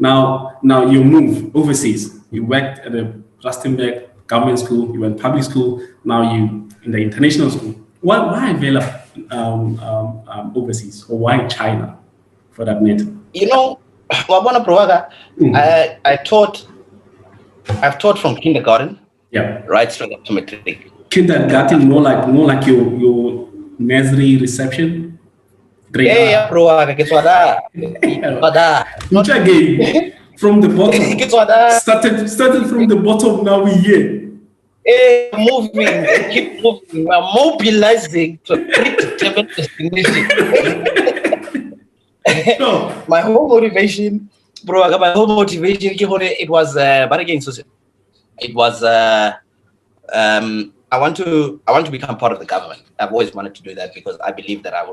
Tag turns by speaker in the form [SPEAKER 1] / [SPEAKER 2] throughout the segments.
[SPEAKER 1] Now you move overseas. You worked at the Rustenburg government school. You went public school. Now you in the international school. Why develop overseas, or why China, for that matter?
[SPEAKER 2] You know, Wabona Prowaga, I've taught from kindergarten,
[SPEAKER 1] Yeah,
[SPEAKER 2] right straight up to matric.
[SPEAKER 1] kindergarten, more like your nursery reception. Grade
[SPEAKER 2] Yeah,
[SPEAKER 1] R.
[SPEAKER 2] Prowaga, get wada.
[SPEAKER 1] Which again, from the bottom.
[SPEAKER 2] Get wada.
[SPEAKER 1] Started from the bottom. Now we here.
[SPEAKER 2] Moving, keep moving. We're mobilizing to a predetermined destination.
[SPEAKER 1] No.
[SPEAKER 2] My whole motivation, bro, it was, but again, so it was, I want to become part of the government. I've always wanted to do that because I believe that I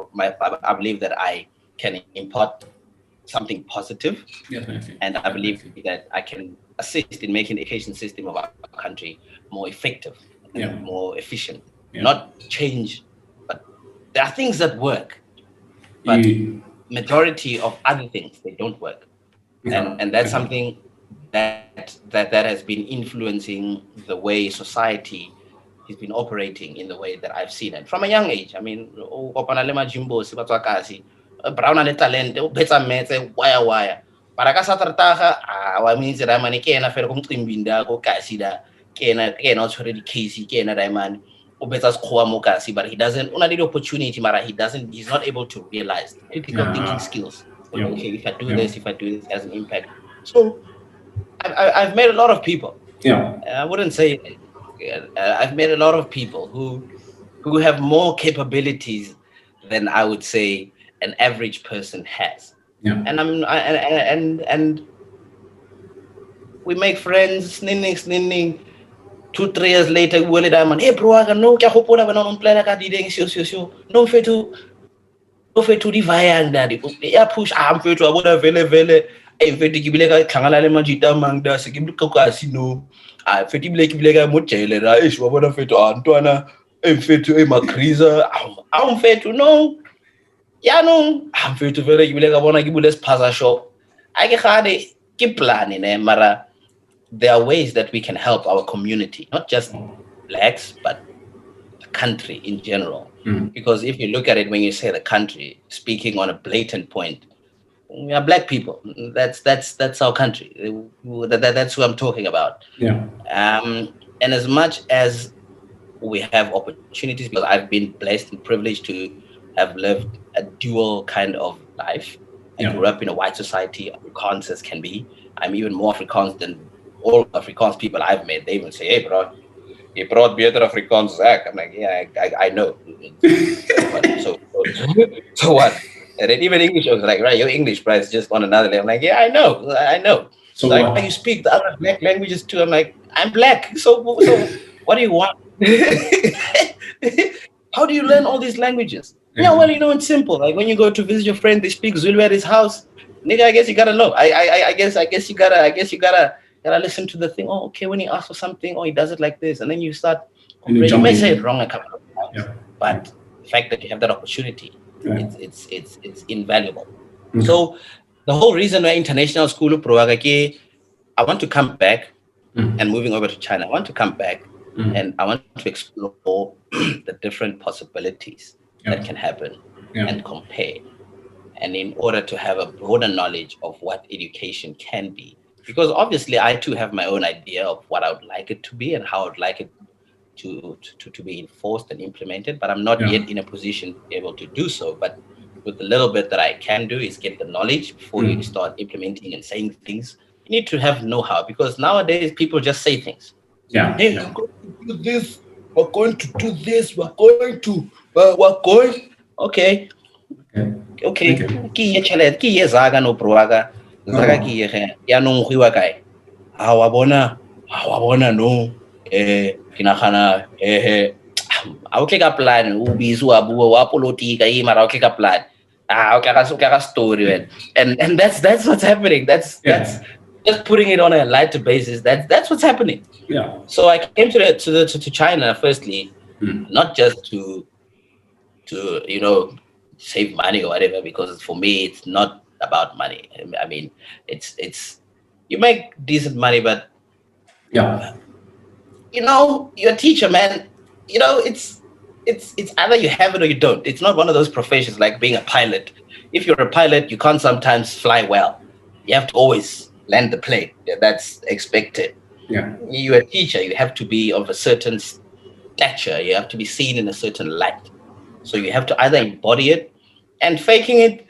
[SPEAKER 2] believe that I can impart something positive,
[SPEAKER 1] Definitely.
[SPEAKER 2] and I believe that I can assist in making the education system of our country more effective and more efficient. Not change, but there are things that work, but majority of other things, they don't work. And that's something that has been influencing the way society has been operating in the way that I've seen it from a young age. I mean, brown and talent, better mete, wire. Para ka sa trataga, wa means that I'm an kena fer kung timbinda ko kasida, kena tshwere di case kena diamond. But he doesn't una the opportunity, mara he's not able to realize critical thinking skills. Okay, if I do this, it has an impact. So I've met a lot of people. I wouldn't say I've met a lot of people who have more capabilities than I would say an average person has. And we make friends, sninning. 2-3 years later, we will diamond. Hey, bro, I know kya hopola ba non plan ka di ding sio. No fetu di vayang daddy. Ya push am fetu aboda vele. E fetu ki bilega khangala le majita mangda se ki buka ka sino. Fetu bilega mo chele ra ish aboda fetu antwana e fetu e makriza. Am fetu no. Ya no, am fetu vele ki bilega bona ki bules pasa shop. I ke khade ki plan ne mara. There are ways that we can help our community, not just blacks, but the country in general. Because if you look at it, when you say the country, speaking on a blatant point, we are black people. That's our country. That's who I'm talking about. And as much as we have opportunities, because I've been blessed and privileged to have lived a dual kind of life. I grew up in a white society, Afrikaans as can be. I'm even more Afrikaans than all Afrikaans people I've met. They even say, hey, bro, you brought better Afrikaans Zach. I'm like, yeah, I know. So what? And then even English, I was like, right, your English, bro, is just on another level. I'm like, yeah, I know. So like, you speak the other black languages too. I'm like, I'm black. So what do you want? How do you learn all these languages? Yeah, well, it's simple. Like when you go to visit your friend, they speak Zulu at his house. Nigga, I guess you gotta know. I guess you gotta listen to the thing. Oh, okay, when he asks for something, he does it like this, and then you start. You may say it wrong a couple of times, but the fact that you have that opportunity, it's invaluable. So the whole reason why international school Proagake, I want to come back, and moving over to China, I want to come back, and I want to explore the different possibilities that can happen and compare. And in order to have a broader knowledge of what education can be, because obviously I too have my own idea of what I would like it to be and how I would like it to be enforced and implemented, but I'm not yet in a position to be able to do so. But with the little bit that I can do is get the knowledge before you start implementing and saying things. You need to have know-how, because nowadays people just say things. Hey, we're going to do this. We're going to do this. We're going. Okay. Ki ye zaga no proaga. Zaga ki ye ya no ngwiwa kae. Ha wa bona no. Kinagana a o tle ka plan o bizu wa bua wa politika mara o tle ka plan. O ka story man. And that's what's happening. That's just putting it on a lighter basis. That's what's happening. So I came to China firstly, not just to save money or whatever, because for me it's not about money. I mean, it's you make decent money, but
[SPEAKER 1] Yeah.
[SPEAKER 2] you're a teacher, man. It's either you have it or you don't. It's not one of those professions like being a pilot. If you're a pilot, you can't sometimes fly well. You have to always land the plane. Yeah, that's expected.
[SPEAKER 1] Yeah.
[SPEAKER 2] You're a teacher. You have to be of a certain stature. You have to be seen in a certain light. So you have to either embody it, and faking it.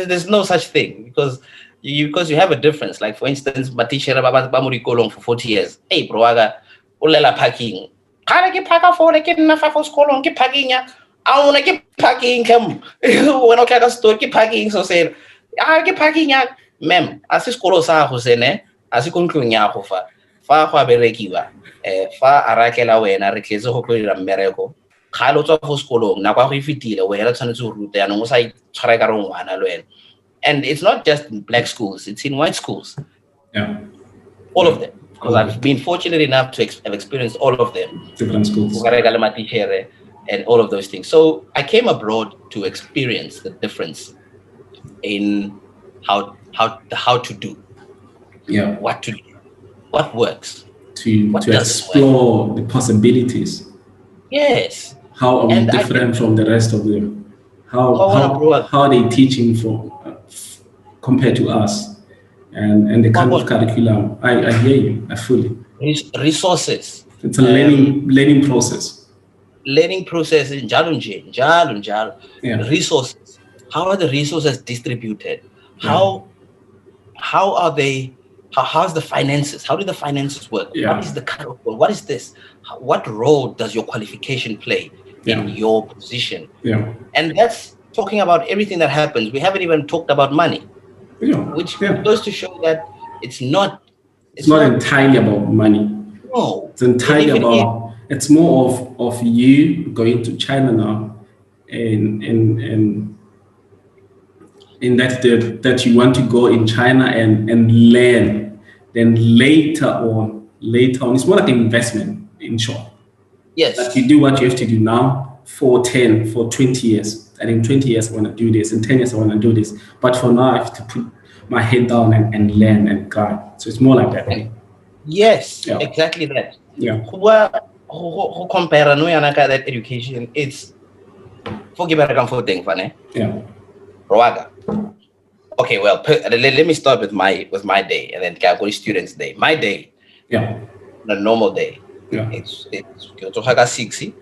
[SPEAKER 2] There's no such thing because you have a difference. Like for instance, my teacher for 40 years. Hey, bro, ulela parking. Kala ke parka for ke nna fa for school ke parking ya. I want ke parking come. When okay ka store ke parking so say. Ke parking ya. Ma'am, asi school sa go sene, asi ko ntlong ya go fa go a berekiwa. Fa arakela wena re tletse go tloela mmereko. Ga lo tswa go sekolong na kwa go ifitile wena tshwanetse go ruta ya no sa itshwara ka re ngwana le wena. And it's not just in black schools, it's in white schools.
[SPEAKER 1] Yeah.
[SPEAKER 2] All of them. Because I've been fortunate enough to have experienced all of them.
[SPEAKER 1] Different schools.
[SPEAKER 2] And all of those things. So I came abroad to experience the difference in how to do.
[SPEAKER 1] Yeah.
[SPEAKER 2] What to do. What works.
[SPEAKER 1] To explore the possibilities.
[SPEAKER 2] Yes.
[SPEAKER 1] How are we different from the rest of them? How are they teaching compared to us? And the kind of curriculum. I hear you. I fully.
[SPEAKER 2] Resources.
[SPEAKER 1] It's a learning process.
[SPEAKER 2] Learning process in Jalunjal.
[SPEAKER 1] Yeah.
[SPEAKER 2] Resources. How are the resources distributed? How are they? How's the finances? How do the finances work?
[SPEAKER 1] Yeah.
[SPEAKER 2] What is the curriculum? What is this? What role does your qualification play in your position?
[SPEAKER 1] Yeah.
[SPEAKER 2] And that's talking about everything that happens. We haven't even talked about money, which goes to show that it's not
[SPEAKER 1] entirely about money.
[SPEAKER 2] No,
[SPEAKER 1] it's entirely about. It's more of you going to China now, and in that you want to go in China and learn. Then later on, it's more like an investment in short.
[SPEAKER 2] Yes.
[SPEAKER 1] That you do what you have to do now for 20 years. And in 20 years, I want to do this. In 10 years, I want to do this. But for now, I have to put my head down and learn and grind. So it's more like that.
[SPEAKER 2] Yes, exactly that.
[SPEAKER 1] Yeah.
[SPEAKER 2] Who compare no yanaka that education? It's forgive me for thing, funny.
[SPEAKER 1] Yeah.
[SPEAKER 2] Roaga. Okay, well, let me start with my day, and then go to students' day. My day, a normal day.
[SPEAKER 1] Yeah.
[SPEAKER 2] It's 6, or just 6:30.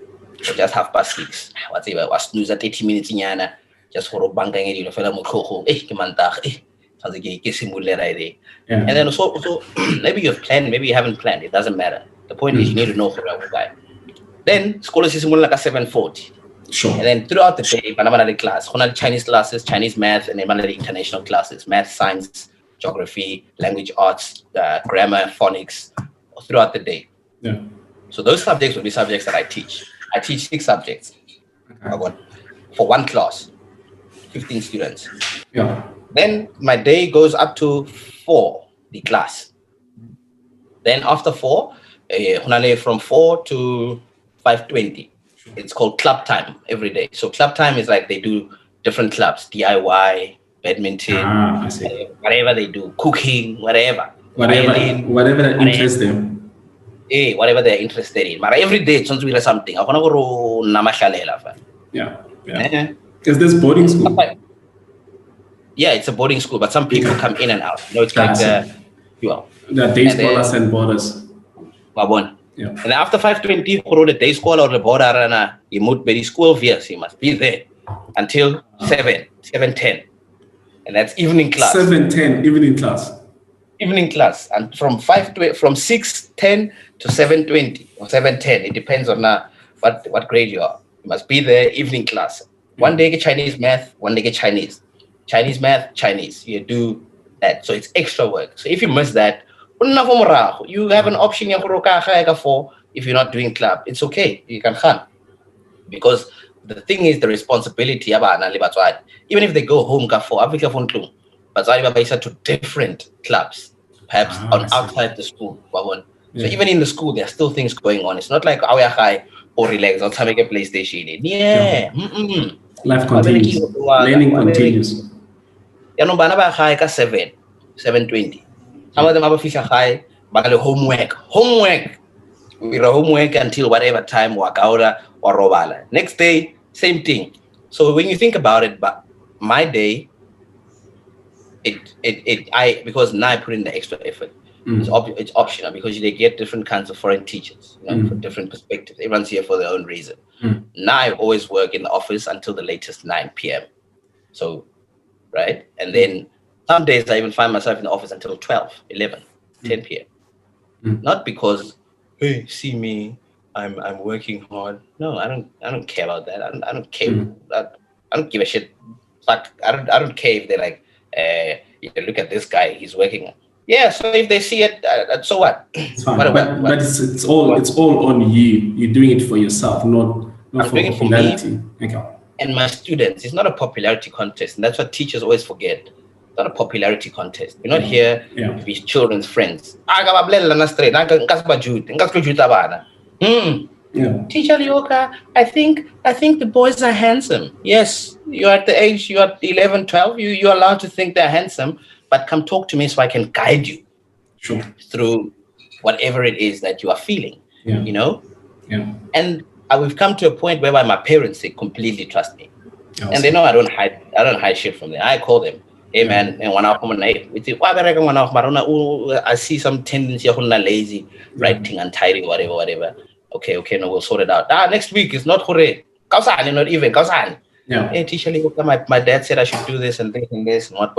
[SPEAKER 2] Whatever. Was snooze at 80 minutes in yana. Just for a bank and you fell on coho. And then so maybe you've planned, maybe you haven't planned. It doesn't matter. The point is you need to know who that guy. Then school is like a 7:40.
[SPEAKER 1] Sure.
[SPEAKER 2] And then throughout the day, another class, Chinese classes, Chinese math, and then international classes, math, science, geography, language arts, grammar, phonics, throughout the day.
[SPEAKER 1] Yeah.
[SPEAKER 2] So those subjects will be subjects that I teach. I teach 6 subjects for one class, 15 students.
[SPEAKER 1] Yeah.
[SPEAKER 2] Then my day goes up to 4, the class. Then after 4, from 4 to 5:20. It's called club time every day. So club time is like they do different clubs, DIY, badminton, whatever they do, cooking, whatever
[SPEAKER 1] that interests them.
[SPEAKER 2] Whatever they're interested in. But every day, it's something. I want to go namashalela.
[SPEAKER 1] Yeah. Is this boarding school?
[SPEAKER 2] Yeah, it's a boarding school, but some people come in and out. It's like
[SPEAKER 1] the day scholars and boarders.
[SPEAKER 2] Yeah. And after 5:20, the day school or the border, you move by the school years. You must be there until 7:10, and that's evening class.
[SPEAKER 1] 7:10 evening class.
[SPEAKER 2] Evening class, and from 6:10 to 7:20 or 7:10. It depends on what grade you are. You must be there evening class. One day get Chinese math, one day get Chinese math, Chinese. You do that, so it's extra work. So if you miss that, you have an option if you're not doing club. It's okay. You can come. Because the thing is the responsibility, even if they go home but to different clubs, perhaps outside the school. So even in the school, there are still things going on. It's not like high or relax or make a PlayStation.
[SPEAKER 1] Life continues. Learning continues.
[SPEAKER 2] no bana ba high ka 7:20. Some of them have a fish high, but homework. We homework until whatever time, wakaura or robala. Next day, same thing. So when you think about it, but my day, because now I put in the extra effort. It's optional because they get different kinds of foreign teachers, for different perspectives. Everyone's here for their own reason. Now I always work in the office until the latest 9 p.m. So, right? And then some days I even find myself in the office until 12, 11, 10 p.m. Not because, hey, see me, I'm working hard. No, I don't care about that. I don't care. I don't give a shit. But I don't care if they're like, look at this guy, he's working. Yeah, so if they see it, so what?
[SPEAKER 1] It's fine. But it's all on you. You're doing it for yourself, not for popularity. Okay.
[SPEAKER 2] And my students. It's not a popularity contest, and that's what teachers always forget. It's not a popularity contest. You're not here to be children's friends. Teacher Leoka, I think the boys are handsome. Yes, you're at the age, you're 11, 12, you're allowed to think they're handsome, but come talk to me so I can guide you through whatever it is that you are feeling, And we've come to a point whereby my parents, they completely trust me. Awesome. And they know I don't hide shit from them. I call them, hey man, and I see some tendency of lazy, writing and tidying, whatever. Okay, no, we'll sort it out. Next week is not hooray. Not even. Hey, teacher, my dad said I should do this and this and what.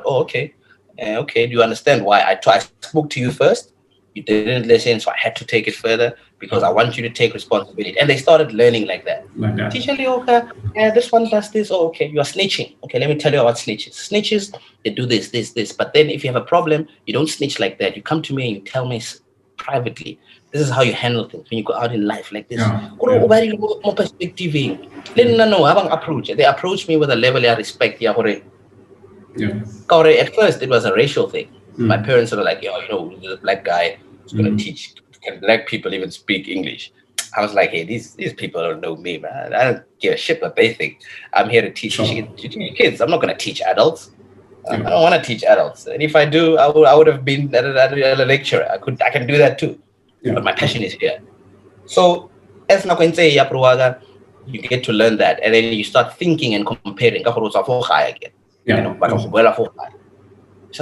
[SPEAKER 2] Oh, okay. Okay, do you understand why I spoke to you first? You didn't listen, so I had to take it further because I want you to take responsibility. And they started learning like that. Teacher Leoka, this one does this. Oh, okay, you are snitching. Okay, let me tell you about snitches. Snitches, they do this. But then if you have a problem, you don't snitch like that. You come to me and you tell me privately. This is how you handle things when you go out in life like this. More perspective. They approach me with a level of respect. At first, it was a racial thing. My parents were like, there's a black guy who's going to teach. Can black people even speak English? I was like, hey, these people don't know me, man. I don't give a shit what they think. I'm here to teach kids. I'm not going to teach adults. I don't want to teach adults. And if I do, I would have been a lecturer. I can do that too. But my passion is here. So, as you get to learn that, and then you start thinking and comparing. Start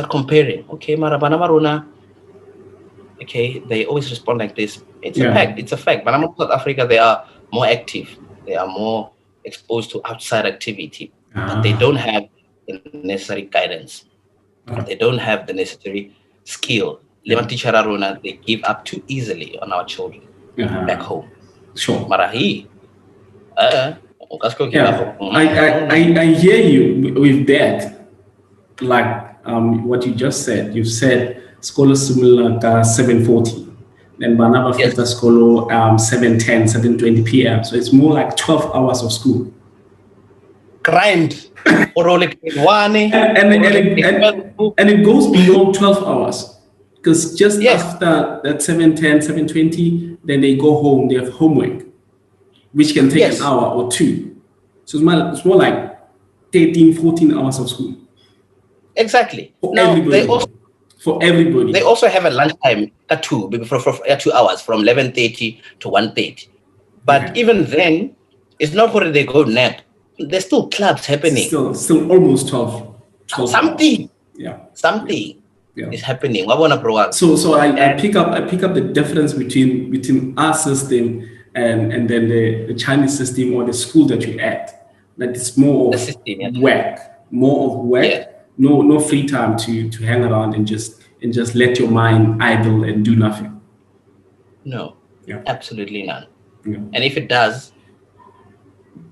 [SPEAKER 2] comparing. Okay, Marabana Maruna. Okay, they always respond like this. It's a fact. It's a fact. But in South Africa, they are more active. They are more exposed to outside activity. But they don't have the necessary guidance. They don't have the necessary skill. They give up too easily on our children back home.
[SPEAKER 1] Sure.
[SPEAKER 2] Marahi.
[SPEAKER 1] I hear you with that. Like what you just said. You said scholar similar 7:40. Then Banaba Feta scholar 7:10, 7:20 p.m. So it's more like 12 hours of school.
[SPEAKER 2] Grind. And
[SPEAKER 1] it goes beyond 12 hours. Because just after that 7:10, 7:20, then they go home, they have homework, which can take an hour or two. So it's more like 13, 14 hours of school.
[SPEAKER 2] Exactly.
[SPEAKER 1] For everybody.
[SPEAKER 2] They also have a lunchtime at 2 hours from 11:30 to 1:30. But even then, it's not where they go nap. There's still clubs happening.
[SPEAKER 1] Still almost 12
[SPEAKER 2] something.
[SPEAKER 1] Hours.
[SPEAKER 2] Something is happening.
[SPEAKER 1] So I pick up the difference between our system and then the Chinese system or the school that you're at. That it's more of work. No free time to hang around and just let your mind idle and do nothing.
[SPEAKER 2] No, absolutely none. Yeah. And if it does,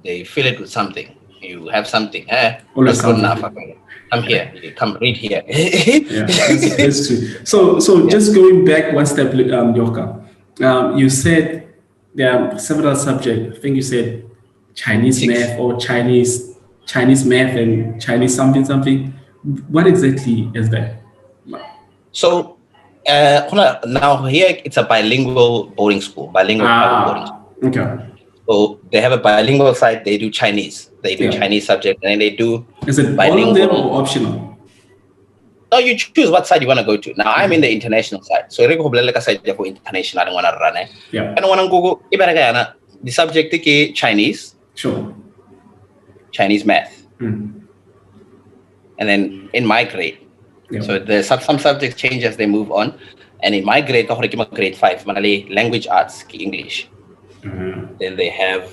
[SPEAKER 2] they fill it with something. You have something. That's good enough. Come here. Come read here.
[SPEAKER 1] That's true. So just going back one step, Leoka, you said there are several subjects. I think you said Chinese math or Chinese math and Chinese something. What exactly is that?
[SPEAKER 2] So now here it's a bilingual boarding school, bilingual private boarding school.
[SPEAKER 1] Okay.
[SPEAKER 2] So they have a bilingual side. They do Chinese. They do Chinese subject, and then they do.
[SPEAKER 1] Is it bilingual or optional?
[SPEAKER 2] Now you choose what side you want to go to. Now I'm in the international side. So I go like side for international. I don't want to run it.
[SPEAKER 1] Yeah.
[SPEAKER 2] I don't want to go. The subject is Chinese.
[SPEAKER 1] Sure.
[SPEAKER 2] Chinese math.
[SPEAKER 1] Mm.
[SPEAKER 2] And then in my grade.
[SPEAKER 1] Yeah.
[SPEAKER 2] So the some subjects change as they move on. And in my grade, grade 5, language arts, English.
[SPEAKER 1] Mm.
[SPEAKER 2] Then they have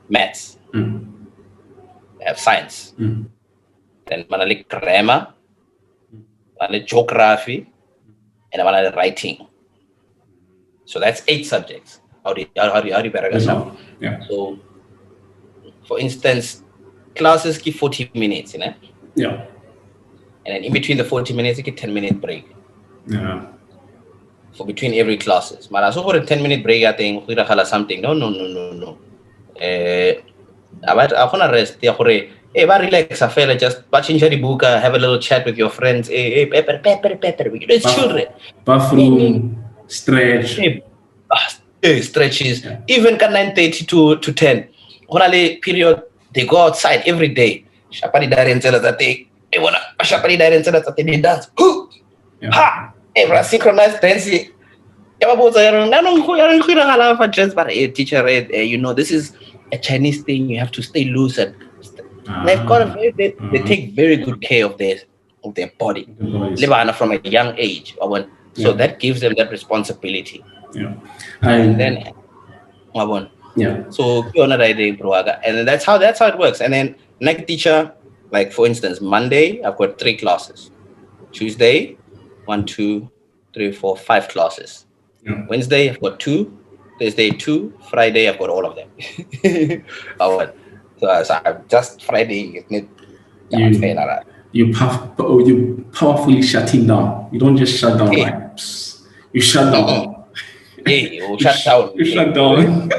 [SPEAKER 2] maths.
[SPEAKER 1] Mm.
[SPEAKER 2] They have science.
[SPEAKER 1] Mm.
[SPEAKER 2] Then grammar, geography, and writing. So that's 8 subjects. How do you
[SPEAKER 1] Yeah.
[SPEAKER 2] So, for instance, classes give 40 minutes,
[SPEAKER 1] Yeah.
[SPEAKER 2] And then in between the 40 minutes, you get 10-minute break.
[SPEAKER 1] Yeah.
[SPEAKER 2] For between every classes. But so for a 10-minute break, I think we have something. No. I want to rest. Hey, relax. I feel just watching the book, have a little chat with your friends. Hey, pepper. It's children.
[SPEAKER 1] Bathroom, stretch.
[SPEAKER 2] Stretches. Yeah. Even 9:30 to 10. Only period they go outside every day. Shapari Darian tell us that they wanna Shapari Darian tell us that they dance. Ha! Every synchronized dancing. Teacher, this is a Chinese thing. You have to stay loose and they've got they take very good care of their body. From a young age. So that gives them that responsibility.
[SPEAKER 1] Yeah.
[SPEAKER 2] And then
[SPEAKER 1] yeah.
[SPEAKER 2] So and then that's how it works. And then next teacher, like for instance, Monday, I've got 3 classes. Tuesday, 1, 2, 3, 4, 5 classes.
[SPEAKER 1] Yeah.
[SPEAKER 2] Wednesday, I've got 2. Thursday, 2. Friday, I've got all of them. So I'm just Friday.
[SPEAKER 1] You powerfully shutting down. You don't just shut down you shut down.
[SPEAKER 2] Hey, you shut down.
[SPEAKER 1] You shut down.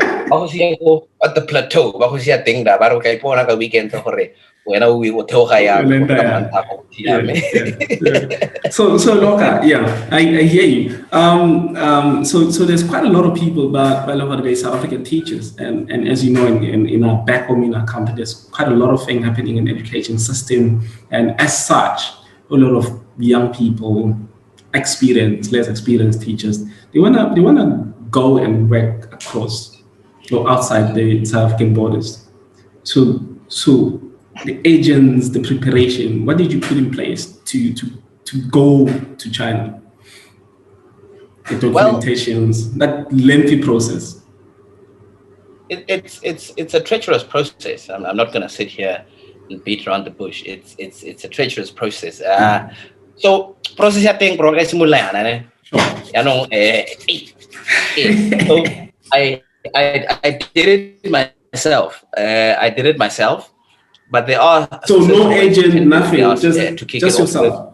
[SPEAKER 2] At the plateau, thing that weekend when we will tell
[SPEAKER 1] So Leoka, I hear you. So there's quite a lot of people, but by the South African teachers, and as you know, in our back home in our country, there's quite a lot of things happening in the education system, and as such, a lot of young people, less experienced teachers, they wanna go and work across or outside the South African borders. So the agents, the preparation, what did you put in place to go to China? The documentations, that lengthy process.
[SPEAKER 2] It's a treacherous process. I'm not going to sit here and beat around the bush. It's a treacherous process. So process I think progress mulai
[SPEAKER 1] Sure.
[SPEAKER 2] So I did it myself. But there are
[SPEAKER 1] no agent, nothing, just yourself.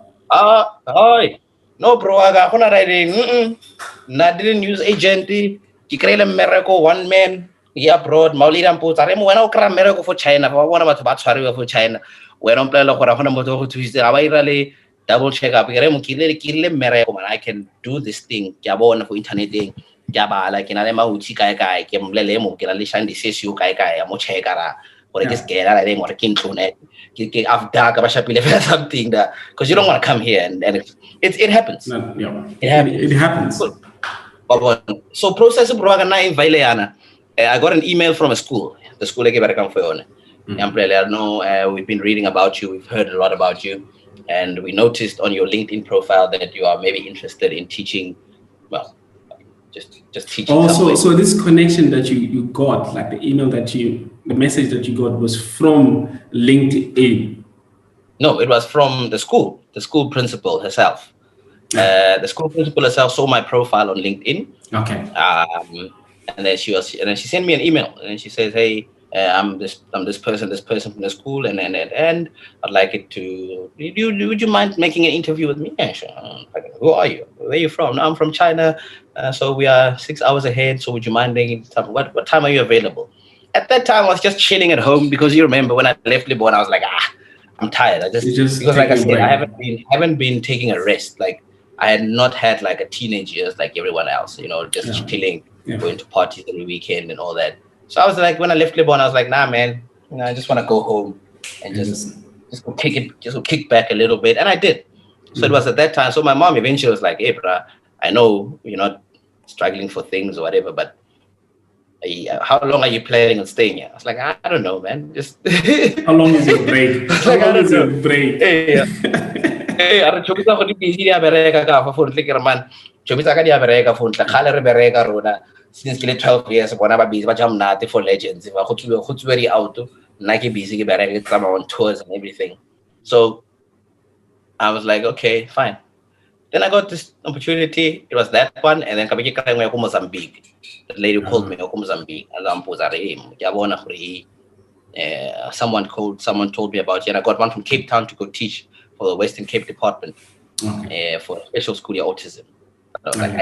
[SPEAKER 2] No, bro, I got writing. I didn't use agent. You create a miracle, one man. Yeah, abroad. Maulida Mphuti. I when I create miracle for China. I want to batch for China. We don't play like what I want to Tuesday. I really double check up. I can do this thing. Jabo for internet thing. Jaba like in Alema Uchi Kai, Kimlemo, Kilishan, the Sessu Kai, Mochekara. Or just get out of them or king to net. I've dark about something that because you don't want to come here and it happens. It happens. So process of I got an email from a school. The school I gave a come for on. We've been reading about you, we've heard a lot about you, and we noticed on your LinkedIn profile that you are maybe interested in teaching, just teaching.
[SPEAKER 1] Also, so this connection that you got, like the message that you got was from LinkedIn.
[SPEAKER 2] No, it was from the school principal herself. The school principal herself saw my profile on LinkedIn.
[SPEAKER 1] Okay.
[SPEAKER 2] And then she sent me an email and she says, "Hey, I'm this person from the school, and I'd like it to. Would you mind making an interview with me?" Yeah, sure. Who are you? Where are you from? No, I'm from China. So we are 6 hours ahead. So would you mind making time? What time are you available? At that time, I was just chilling at home because you remember when I left Lebanon, I was like, I'm tired. I just because like I said, I haven't been taking a rest. Like I had not had like a teenage years like everyone else. Just chilling, going to parties every weekend and all that. So I was like, when I left Lebanon, I was like, nah, man, I just want to go home and just go kick back a little bit. And I did. So it was at that time. So my mom eventually was like, hey, bruh, I know you're not struggling for things or whatever, but how long are you planning on staying here? I was like, I don't know, man. Just
[SPEAKER 1] how long is your break? How long is your break?
[SPEAKER 2] Hey, are chomisa go di busy dia bereka ka fa phone ke man. Chomisa ka dia bereka phone tla khale re bereka rona since ke le 12 years bona ba busy ba jam nate for legends. Ba go tswe out nna ke busy ke bereka ke tsama on tours and everything. So I was like, okay, fine. Then I got this opportunity. It was that one, and then kabiki kaya ko Mozambique. The lady called me ko Mozambique, and I'm someone told me about it, and I got one from Cape Town to go teach for the Western Cape Department for special school autism. And I was like,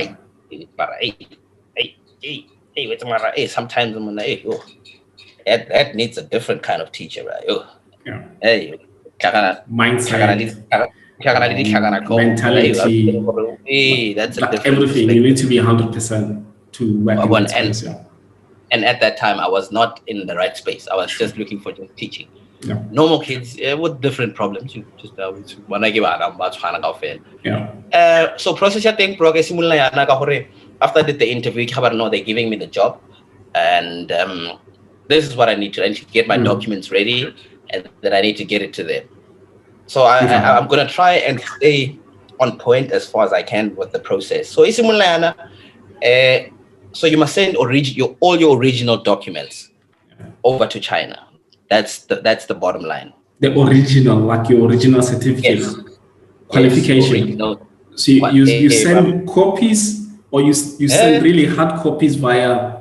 [SPEAKER 2] hey, sometimes I'm like, oh, that needs a different kind of teacher, right? Oh, hey,
[SPEAKER 1] mindset.
[SPEAKER 2] Mentality. Hey, that's a different
[SPEAKER 1] everything. You need to be 100% to work in that space.
[SPEAKER 2] And at that time, I was not in the right space. I was just looking for just teaching. Normal kids with different problems. You just when I give so process I think progress after the interview, they're giving me the job, and this is what I need to get my documents ready, and then I need to get it to them. So I'm gonna try and stay on point as far as I can with the process. So so you must send all your original documents over to China. That's the bottom line.
[SPEAKER 1] The original, like your original certificate, qualification. Yes, so you send copies, or you send really hard copies via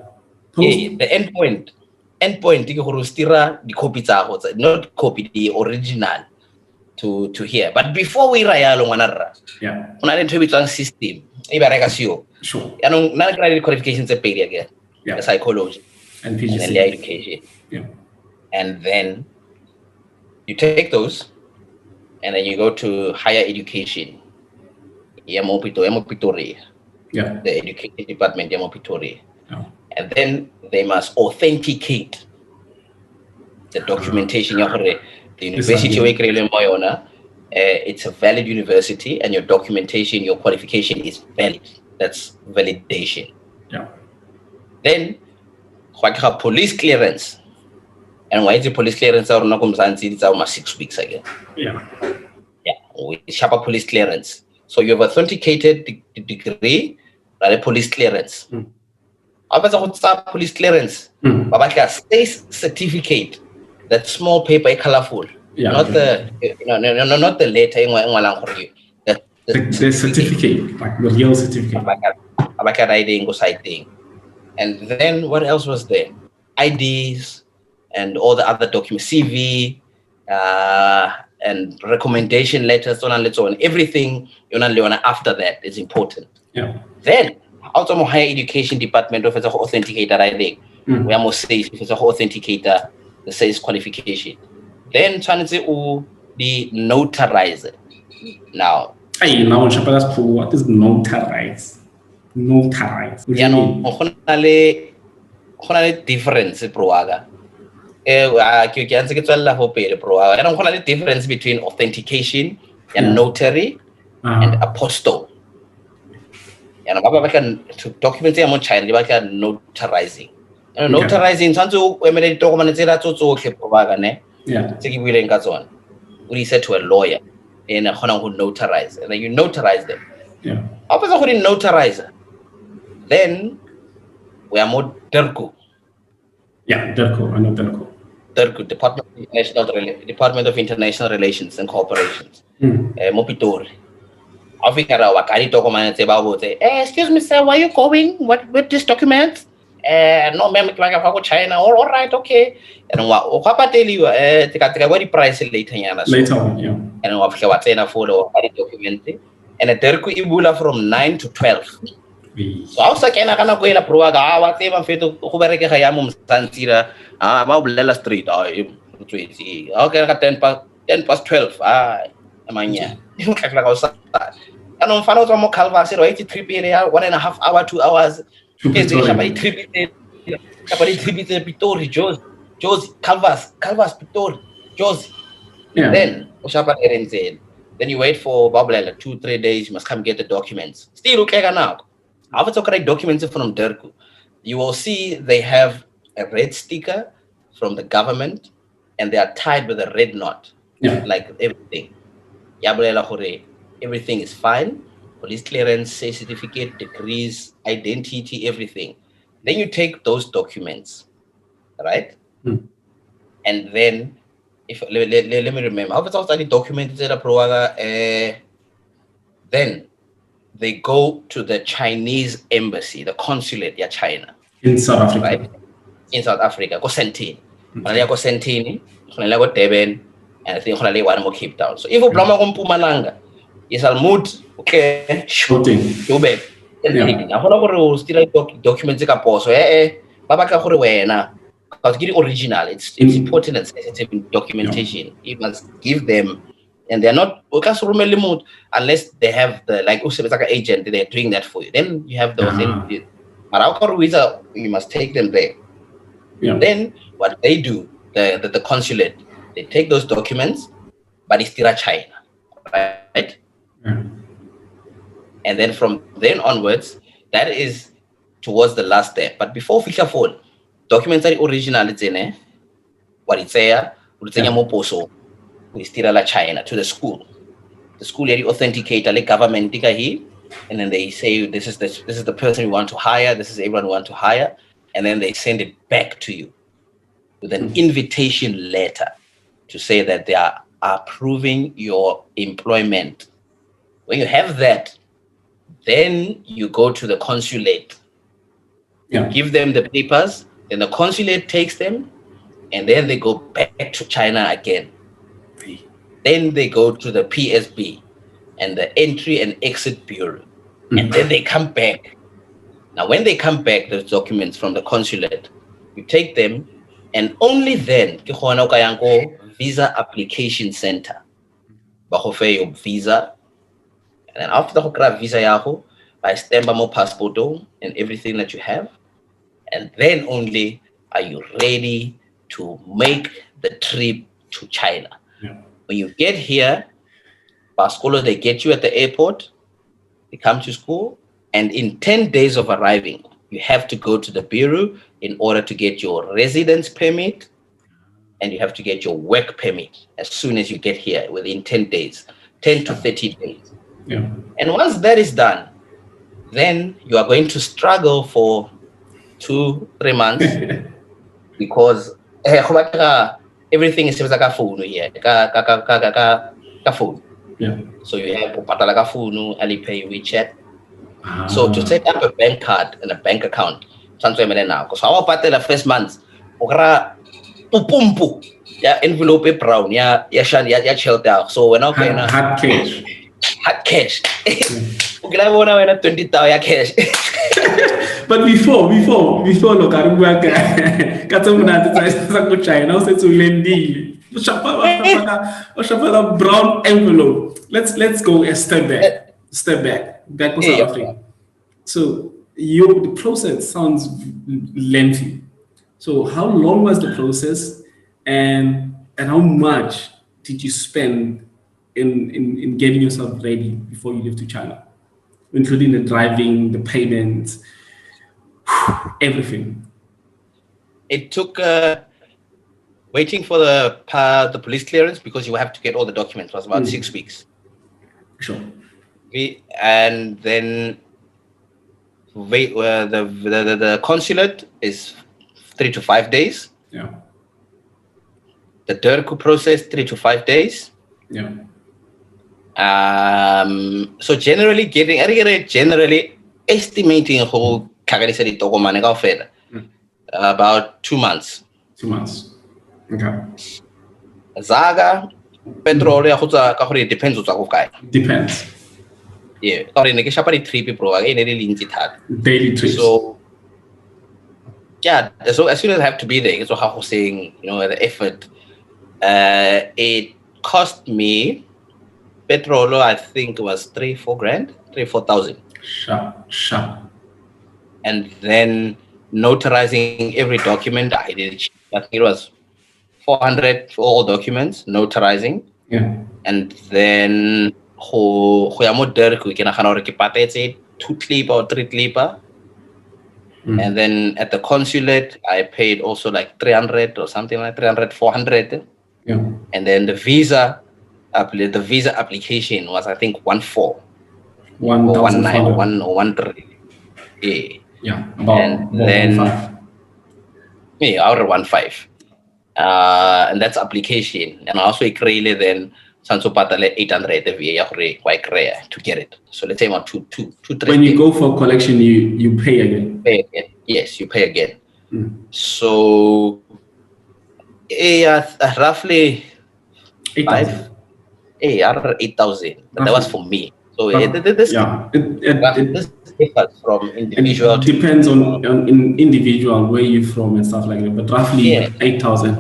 [SPEAKER 1] post?
[SPEAKER 2] The endpoint. Endpoint, the copy, not copy, the original to here. But before we raya longanara, on an interview system,
[SPEAKER 1] sure.
[SPEAKER 2] And qualifications are paid again. The psychology
[SPEAKER 1] and PGC.
[SPEAKER 2] And the education. And then you take those, and then you go to higher education. The education department, and then they must authenticate the documentation. The university it's a valid university, and your documentation, your qualification is valid. That's validation. Then police clearance. And why is the police clearance or not it's almost 6 weeks again? With sharper police clearance. So you have authenticated the degree, the police clearance. After police clearance, space certificate, that small paper, colorful. Not the not the letter.
[SPEAKER 1] The certificate, like the real certificate.
[SPEAKER 2] And then what else was there? IDs and all the other documents, CV, and recommendation letters, so on and so on. Everything after that is important. Then out of higher education department of the authenticator, I think we are most safe if it's a authenticator, the says qualification. Then the notarizer. Now
[SPEAKER 1] what is notarize? Notarize.
[SPEAKER 2] Difference difference between authentication and notary and apostle. And documents are China notarizing. Notarizing we said to a lawyer in a who notarize, and then you notarize them. Notarizer. Then we are more DERCO.
[SPEAKER 1] DERCO. I know DERCO.
[SPEAKER 2] DERCO, Department of International Relations and Cooperations. Mopitori. Excuse me, sir, where are you going? What with this document? No, ma'am, China. All right, okay. And what tell you? What the price later?
[SPEAKER 1] Later on,
[SPEAKER 2] And what follow document. And a DERCO ibula from 9 to 12. So I was like, I'm going to go to Praga. What they want to do? Who better get a mum Santira? Lela Street. Okay, 10 past 12. Amanya. And on Fano Calvas, 83 period, 1.5 hours, 2 hours. Pitori, Josie, Calvas, Pitori, Josie. Then, Oshapa Erenzel. Then you wait for Babla 2-3 days. You must come get the documents. Still okay now. After the correct documents from Durku, you will see they have a red sticker from the government, and they are tied with a red knot, like everything. Everything is fine. Police clearance, say certificate, degrees, identity, everything. Then you take those documents, right? And then, if let me remember, how it's already documented, then they go to the Chinese embassy, the consulate, China.
[SPEAKER 1] In South Africa.
[SPEAKER 2] Right? In South Africa, go Sentini. Go Sentini, go Durban, and I think one more Cape Town. So if you blama go Mpumalanga, is al mood, okay,
[SPEAKER 1] shooting.
[SPEAKER 2] Go back. I want to still documents ka poso. Baba ka gore wena. Because get original, it's important and sensitive in documentation. You must give them, and they're not unless they have the like agent, they're doing that for you. Then you have those things. But you must take them there. Then what they do, the consulate, they take those documents, but it's still China, right? And then from then onwards, that is towards the last step. But before feature phone, documents are original, it's in what it's there, we still China to the school. The school area authenticate the government, and then they say this is the person we want to hire, this is everyone we want to hire, and then they send it back to you with an invitation letter to say that they are approving your employment. When you have that, then you go to the consulate, give them the papers, then the consulate takes them, and then they go back to China again. Then they go to the PSB and the Entry and Exit Bureau, and then they come back. Now, when they come back, those documents from the consulate, you take them, and only then, visa application center, your visa, and then after the visa yaho, by stamp more passport and everything that you have, and then only are you ready to make the trip to China. When you get here, Pascolo, they get you at the airport, they come to school, and in 10 days of arriving, you have to go to the bureau in order to get your residence permit, and you have to get your work permit as soon as you get here within 10 days, 10 to 30 days. And once that is done, then you are going to struggle for 2-3 months because everything is like a phone here. Phone. So you have Patalaga phone, Alipay, WeChat. So to set up a bank card and a bank account, now, because our part the first month, pupumpu, envelope brown, shelter. So we're not going to
[SPEAKER 1] hard cash.
[SPEAKER 2] Hard cash. Okay, I want to 20,000 cash.
[SPEAKER 1] But before look at kata China to lendi. A brown envelope. Let's go a step back to South Africa. So the process sounds lengthy. So how long was the process, and how much did you spend in getting yourself ready before you left to China, including the driving, the payments, everything?
[SPEAKER 2] It took waiting for the police clearance, because you have to get all the documents. It was about 6 weeks.
[SPEAKER 1] Sure.
[SPEAKER 2] And then the consulate is 3 to 5 days. The Durku process 3 to 5 days. So generally estimating whole about 2 months.
[SPEAKER 1] 2 months. Okay.
[SPEAKER 2] Zaga petrol depends on
[SPEAKER 1] Depends.
[SPEAKER 2] Yeah.
[SPEAKER 1] Daily trips.
[SPEAKER 2] So yeah, so as soon as I have to be there, so how I was saying, the effort, it cost me petrol, I think it was 3-4 grand, 3,000-4,000.
[SPEAKER 1] Sure.
[SPEAKER 2] And then notarizing every document, I think it was 400 for all documents, notarizing.
[SPEAKER 1] Yeah.
[SPEAKER 2] And then go ya mo Dirk ke nagana gore ke patetse 2 klipa or 3 klipa. And then at the consulate, I paid also like 300 or something like 300, 400.
[SPEAKER 1] Yeah.
[SPEAKER 2] And then the visa application was, I think, 1.4 or 1.9 or 1.3. Yeah.
[SPEAKER 1] Yeah. About 1.5.
[SPEAKER 2] Yeah, out of 1.5. And that's application. And also Ukraine then Sanso Patale 800 to get it. So let's say about two.
[SPEAKER 1] When you go for collection, you pay again.
[SPEAKER 2] Pay again. Yes, you pay again. So roughly
[SPEAKER 1] 8,000.
[SPEAKER 2] 8,000. But that was for me. So this differs from individual.
[SPEAKER 1] It depends on individual where you're from and stuff like that. But roughly 8,000.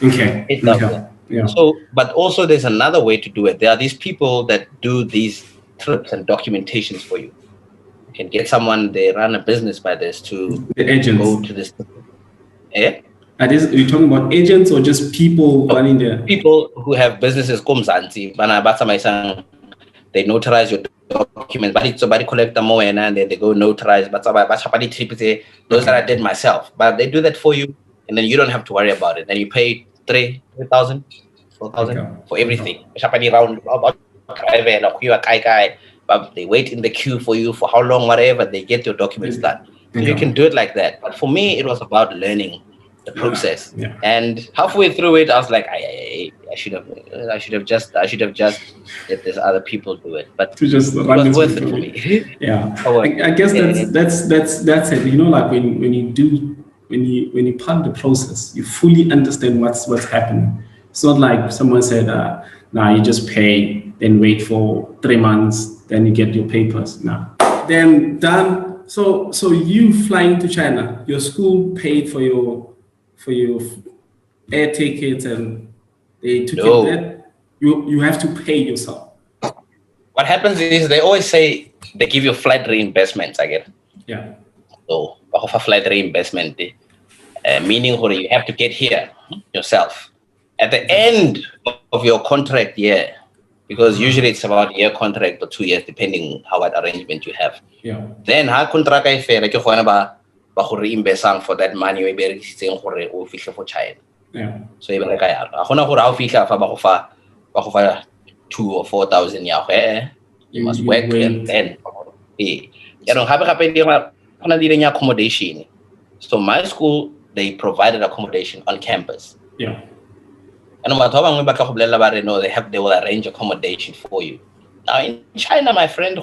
[SPEAKER 1] Okay.
[SPEAKER 2] 8,000. Yeah. So, but also there's another way to do it. There are these people that do these trips and documentations for you. You can get someone, they run a business by this to go to this.
[SPEAKER 1] Yeah. You're talking about agents or just people running there?
[SPEAKER 2] People who have businesses, they notarize your documents, but somebody collect them more and then they go notarize. But those that I did myself, but they do that for you, and then you don't have to worry about it. Then you pay 3,000, 4,000 for everything. But they wait in the queue for you for how long, whatever. They get your documents done. So you can do it like that. But for me, it was about learning the process.
[SPEAKER 1] Yeah.
[SPEAKER 2] And halfway through it, I was like, I should have just let these other people do it. But
[SPEAKER 1] to just
[SPEAKER 2] it was worth it for me.
[SPEAKER 1] Yeah. I guess that's it. You know, like when you part the process, you fully understand what's happening. It's not like someone said, "Nah, you just pay, then wait for 3 months, then you get your papers." Nah. Then done. So you flying to China, your school paid for your air tickets and they took it there. You have to pay yourself.
[SPEAKER 2] What happens is they always say they give you flight reimbursements, I guess.
[SPEAKER 1] Yeah.
[SPEAKER 2] So offer flight reimbursement, meaning you have to get here yourself at the end of your contract year, because usually it's about a year contract or 2 years, depending how what arrangement you have.
[SPEAKER 1] Yeah.
[SPEAKER 2] Then how contract I fair like ba go reimburse for that money we be gore o fihle for China.
[SPEAKER 1] Yeah.
[SPEAKER 2] So e bereka ya a gona gore ha o fihla fa ba go fa 2 or 4,000 ya you must work and then accommodation. So my school, they provided accommodation on campus.
[SPEAKER 1] Yeah.
[SPEAKER 2] And no, they will arrange accommodation for you. Now in China, my friend,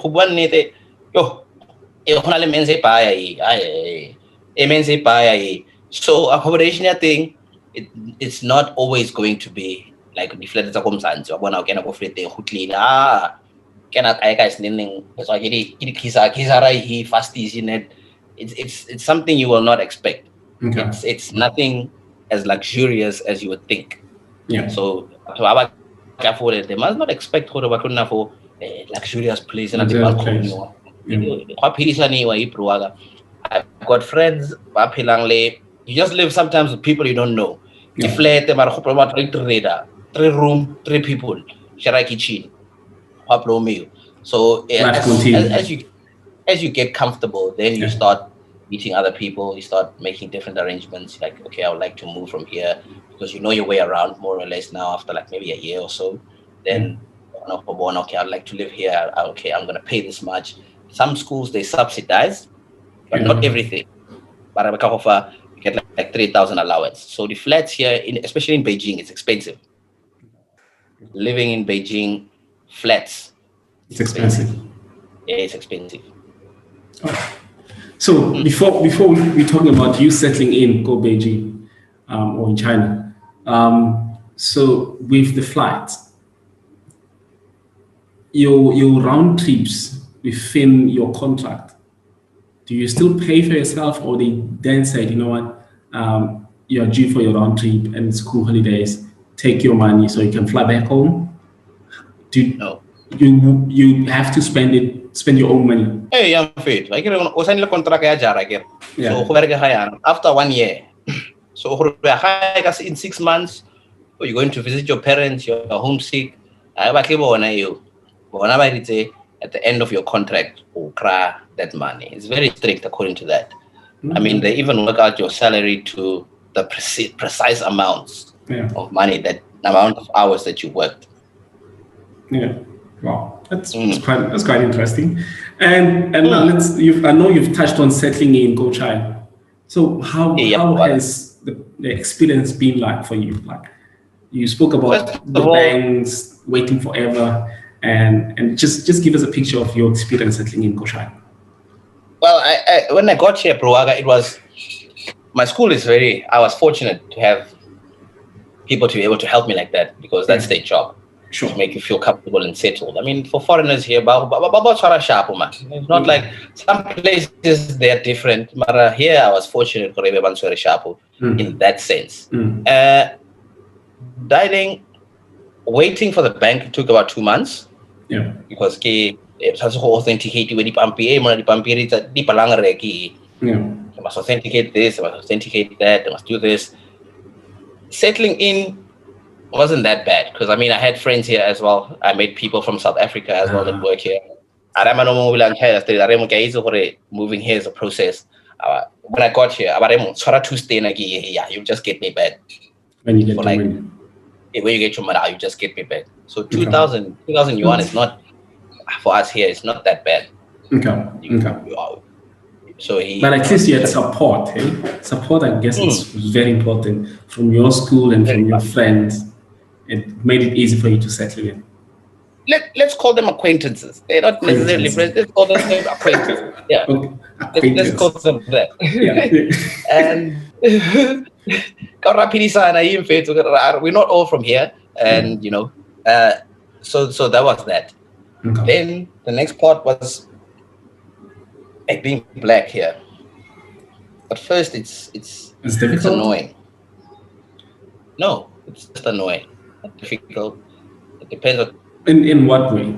[SPEAKER 2] so accommodation, I think it's not always going to be like the flat it's something you will not expect.
[SPEAKER 1] Okay.
[SPEAKER 2] It's nothing as luxurious as you would think.
[SPEAKER 1] Yeah.
[SPEAKER 2] So they must not expect for a luxurious place and the balcony. I've got friends, you just live sometimes with people you don't know.
[SPEAKER 1] Yeah.
[SPEAKER 2] Flat, 3-room, 3 people, share kitchen, meal. So as you get comfortable, then you start meeting other people, you start making different arrangements. Like, okay, I would like to move from here, because you know your way around more or less now after like maybe a year or so. Then okay, I'd like to live here. Okay, I'm gonna pay this much. Some schools they subsidize, but not everything. But you get like 3,000 allowance. So the flats here, especially in Beijing, it's expensive. Living in Beijing, flats,
[SPEAKER 1] it's expensive.
[SPEAKER 2] Yeah, it's expensive.
[SPEAKER 1] Oh. So before we're talking about you settling in, go Beijing, or in China. So with the flights, your round trips within your contract, do you still pay for yourself, or they then said, you know what, you're due for your round trip and school holidays, take your money so you can fly back home?
[SPEAKER 2] No.
[SPEAKER 1] You have to spend your own money.
[SPEAKER 2] Hey, I'm fit. Like contract So after 1 year, so in 6 months, you're going to visit your parents, you're homesick, At the end of your contract, ukra that money. It's very strict according to that. I mean, they even work out your salary to the precise amounts of money, that amount of hours that you worked.
[SPEAKER 1] Yeah. Wow. That's quite interesting. And now I know you've touched on settling in Coach I. So how has the experience been like for you? Like, you spoke about the banks waiting forever, and just give us a picture of your experience settling in Coach I.
[SPEAKER 2] Well, when I got here, Proaga, my school is I was fortunate to have people to be able to help me like that, because that's their job.
[SPEAKER 1] Sure.
[SPEAKER 2] To make you feel comfortable and settled. I mean, for foreigners here, it's not like some places they're different. But here I was fortunate for in that sense. Dining, waiting for the bank took about 2 months.
[SPEAKER 1] Yeah.
[SPEAKER 2] Because it has to authenticate with the you must authenticate this, you must authenticate that, you must do this. Settling in wasn't that bad, because I mean, I had friends here as well. I met people from South Africa as well that work here. Moving here is a process. When I got here, you just get me back.
[SPEAKER 1] When you get money.
[SPEAKER 2] When you get your money, you just get me back. So 2,000 yuan is not, for us here, it's not that bad. So
[SPEAKER 1] but at least you had support, hey? Support, I guess, is very important from your school and from your friends. It made it easy for you to settle in.
[SPEAKER 2] Let's call them acquaintances. They're not necessarily friends. Let's call them acquaintances. Yeah. Okay. Let's call them that. And we're not all from here, and so that was that. Then the next part was being black here. At first, it's
[SPEAKER 1] difficult.
[SPEAKER 2] It's annoying. No, it's just annoying. Not difficult. It depends on.
[SPEAKER 1] In what way?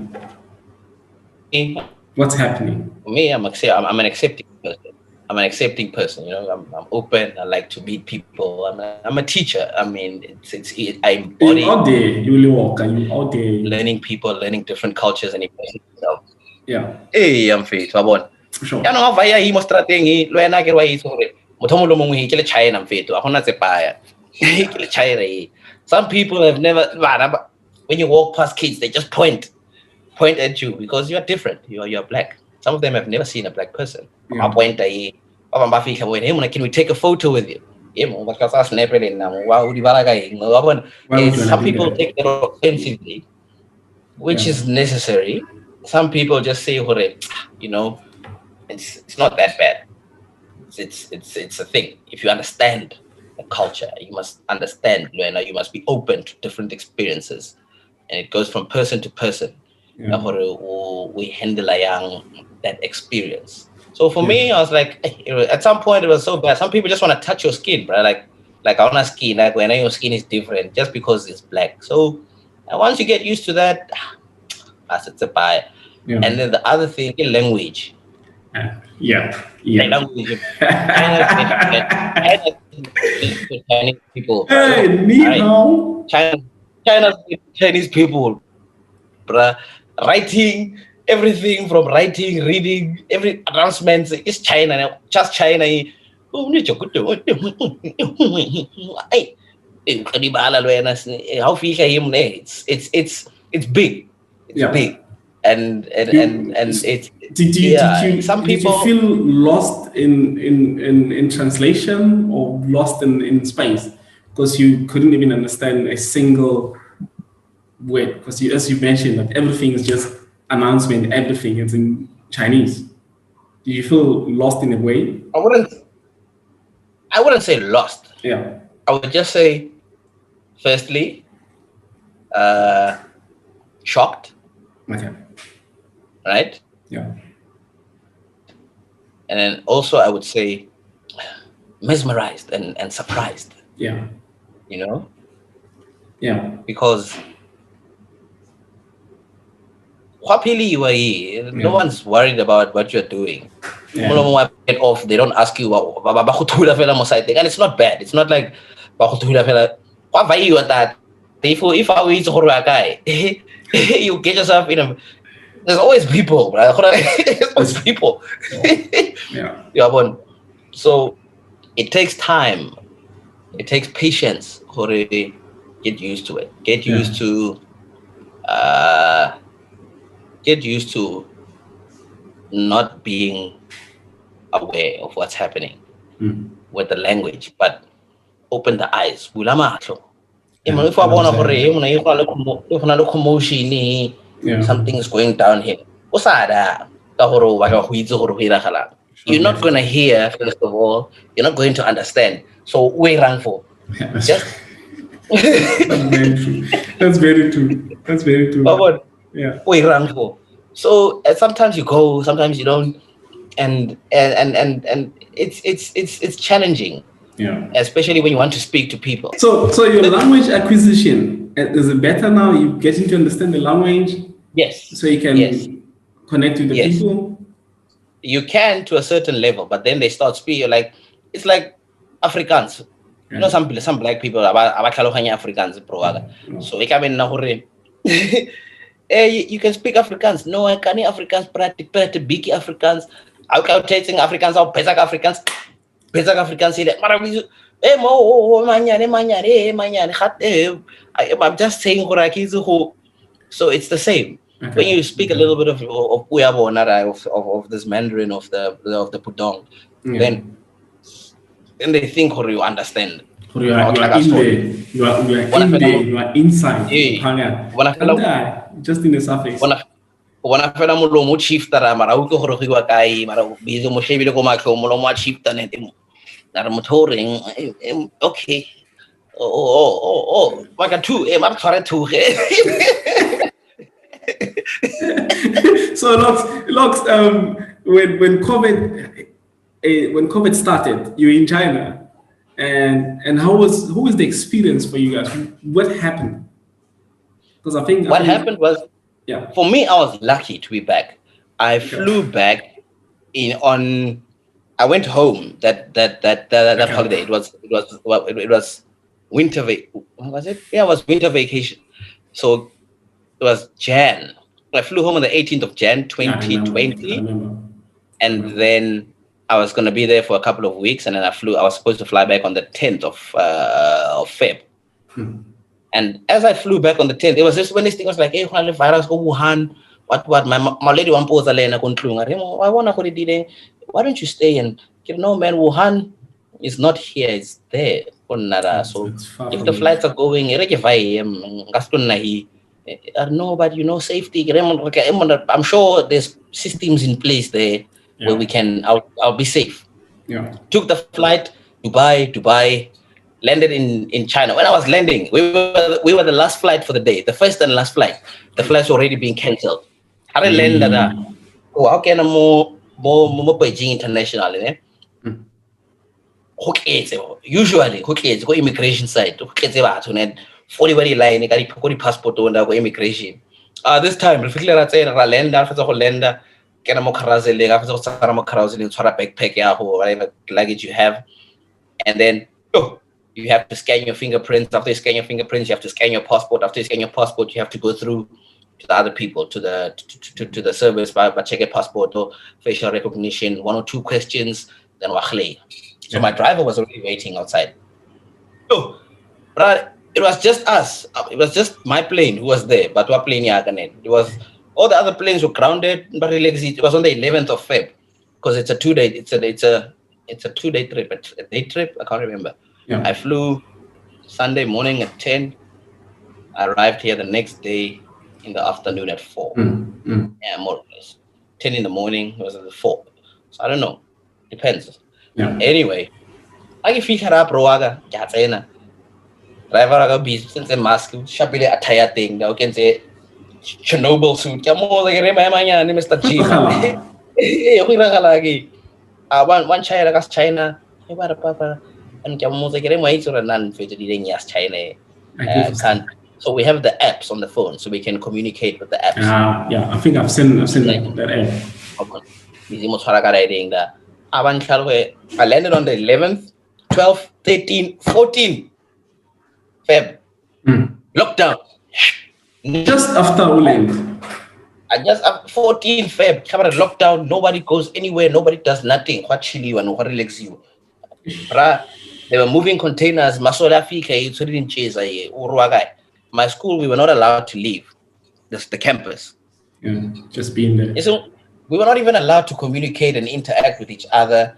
[SPEAKER 1] What's happening?
[SPEAKER 2] For me, I'm an accepting person. I'm an accepting person. I'm open. I like to meet people. I'm a teacher. I mean, I'm
[SPEAKER 1] out there. You walk. Are you out there?
[SPEAKER 2] Learning people, learning different cultures, and impressing yourself.
[SPEAKER 1] Yeah.
[SPEAKER 2] Hey, I'm fit. Sure. Some people have never. When you walk past kids, they just point at you because you're different. You're black. Some of them have never seen a black person. Yeah. Can we take a photo with you? Some people take it offensively, which is necessary. Some people just say, it's not that bad. It's a thing. If you understand the culture, you must understand, you must be open to different experiences. And it goes from person to person. Yeah. We handle that experience. So for me, I was like, at some point it was so bad. Some people just want to touch your skin, bro. Like on a skin, like when your skin is different just because it's black. So once you get used to that, it's a buy. Yeah. And then the other thing, language. Language. Chinese people.
[SPEAKER 1] Hey, right?
[SPEAKER 2] Chinese people, bruh, writing, everything from writing, reading, every announcement is China now, just China. How it's big. It's big. And it's
[SPEAKER 1] some people did you feel lost in translation or lost in space because you couldn't even understand a single word, because as you mentioned that everything is just announcement, everything is in Chinese. Do you feel lost in a way?
[SPEAKER 2] I wouldn't say lost.
[SPEAKER 1] Yeah,
[SPEAKER 2] I would just say firstly shocked.
[SPEAKER 1] Okay.
[SPEAKER 2] Right?
[SPEAKER 1] Yeah.
[SPEAKER 2] And then also I would say mesmerized and surprised.
[SPEAKER 1] Yeah. Yeah.
[SPEAKER 2] Because no one's worried about what you're doing. Yeah. Get off, they don't ask you and it's not bad. It's not like if I were you get yourself in a. There's always people, right? There's always people.
[SPEAKER 1] Yeah.
[SPEAKER 2] Yeah, so it takes time. It takes patience to get used to it. Uh, get used to not being aware of what's happening with the language, but open the eyes. Bula mahlo. If I want to commotion,
[SPEAKER 1] Yeah.
[SPEAKER 2] something is going down here. You're not going to hear, first of all, you're not going to understand. So, we run for.
[SPEAKER 1] Yeah, that's
[SPEAKER 2] Just.
[SPEAKER 1] very true. That's very true. That's very true. Yeah.
[SPEAKER 2] We run for. So sometimes you go, sometimes you don't, and it's challenging.
[SPEAKER 1] Yeah.
[SPEAKER 2] Especially when you want to speak to people.
[SPEAKER 1] So your language acquisition, is it better now? You getting to understand the language?
[SPEAKER 2] Yes.
[SPEAKER 1] So you can connect with the people?
[SPEAKER 2] You can to a certain level, but then they start speaking like, it's like Afrikaans. You know, some black people about Afrikaans, so they come in Nahore. You can speak Afrikaans. No, I can't Afrikaans, praat biki Afrikaans. I'll teaching Afrikaans, I'll pesak Afrikaans. Pesak Afrikaans, I'm just saying, so it's the same. Okay. When you speak a little bit of this Mandarin, of the Pudong, then they think or you understand.
[SPEAKER 1] You are in there. You are in there. You are inside. Just in the surface.
[SPEAKER 2] When I feel I'm chief that I'm a kai, Marabizo Moshe Komako, Moloma chief than okay. Oh, like a two, I'm sorry to.
[SPEAKER 1] So Locks, when COVID started, you're in China, and who was the experience for you guys? What happened? Because I think
[SPEAKER 2] happened was, for me, I was lucky to be back. I flew back I went home that holiday. It was winter what was it? Yeah, it was winter vacation. So it was Jan. I flew home on the 18th of Jan 2020. I remember. And then I was going to be there for a couple of weeks, and then I was supposed to fly back on the 10th of Feb. And as I flew back on the 10th, it was just when this thing was like, hey, virus go Wuhan, what my lady one pose alena kuntlunga. I wanna holiday. Why don't you stay? And no, man, Wuhan is not here, it's there. So if the flights are going, no, but safety. I'm sure there's systems in place there where we can. I'll be safe.
[SPEAKER 1] Yeah.
[SPEAKER 2] Took the flight, Dubai, landed in China. When I was landing, we were the last flight for the day, the first and last flight. The flight's already been cancelled. How did land that? How can I more Beijing International? Usually, go immigration side. 40 line, got passport go immigration. This time, backpack, whatever luggage you have, and then you have to scan your fingerprints. After you scan your fingerprints, you have to scan your passport. After you scan your passport, you have to go through to the other people, to the service, by check your passport or facial recognition, 1 or 2 questions, then wakhle. So my driver was already waiting outside. But it was just us. It was just my plane who was there, but we're playing Yaganet. It was all the other planes were grounded, but it was on the 11th of Feb, because it's a 2-day. It's a 2-day trip. A day trip. I can't remember. Yeah. I flew Sunday morning at 10. I arrived here the next day in the afternoon at 4. Yeah, more or less. 10 in the morning was at 4. So I don't know. Depends. Yeah. Anyway, I can figure out Roaga, Yatsena. Driver aga busy since the mask, shabile attire thing. Now can say Chernobyl suit. Kamo like remaya ni Mr. G. One China gas China. And Kamo like remaya to nan for the China. So we have the apps on the phone, so we can communicate with the apps.
[SPEAKER 1] Yeah, I think I've seen that app.
[SPEAKER 2] I landed on the 11th, 12th, 13th, 14th Feb. Lockdown.
[SPEAKER 1] Just after Uland.
[SPEAKER 2] I just 14 Feb, camera lockdown, nobody goes anywhere, nobody does nothing. What chill you and what relax you. Bruh, they were moving containers, Masola Fika, so didn't chase my school, we were not allowed to leave the campus.
[SPEAKER 1] Yeah, just being there.
[SPEAKER 2] So we were not even allowed to communicate and interact with each other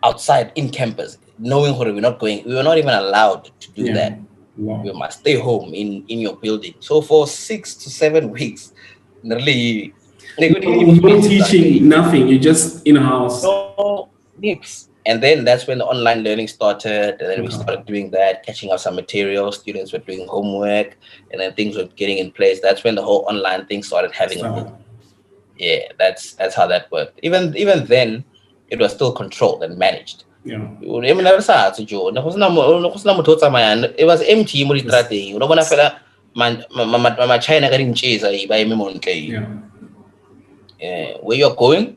[SPEAKER 2] outside in campus, knowing where we're not going. We were not even allowed to do
[SPEAKER 1] Yeah.
[SPEAKER 2] that.
[SPEAKER 1] Wow.
[SPEAKER 2] You must stay home in your building. So for 6 to 7 weeks, really,
[SPEAKER 1] No teaching, nothing. You're just in a house.
[SPEAKER 2] no nips. And then that's when the online learning started. And then we
[SPEAKER 1] Okay.
[SPEAKER 2] started doing that, catching up some material. Students were doing homework, and then things were getting in place. That's when the whole online thing started having a boom. Yeah, that's how that worked. Even then, it was still controlled and managed.
[SPEAKER 1] Yeah.
[SPEAKER 2] It was empty mo ditrateng. O bona fela ma China ka dintšhesa ba eme mo ntle. Where you're going,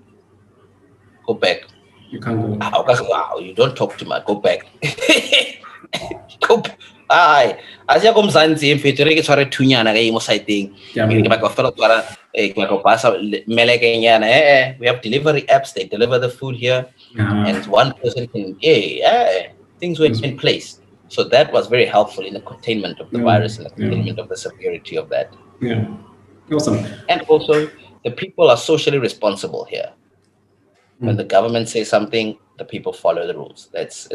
[SPEAKER 2] go back.
[SPEAKER 1] You can't go.
[SPEAKER 2] Wow, you don't talk to me. Go back. Go. Ai, asia ko mzansi mfethu re ke tshware thunyana ka imo siteng. Ke ba ka fela tswara ke ba go pasa meleke nyana. We have delivery apps. They deliver the food here, and one person can. Things were in place. So that was very helpful in the containment of the virus and the containment of the severity of that.
[SPEAKER 1] Yeah, awesome.
[SPEAKER 2] And also, the people are socially responsible here. When the government says something, the people follow the rules. That's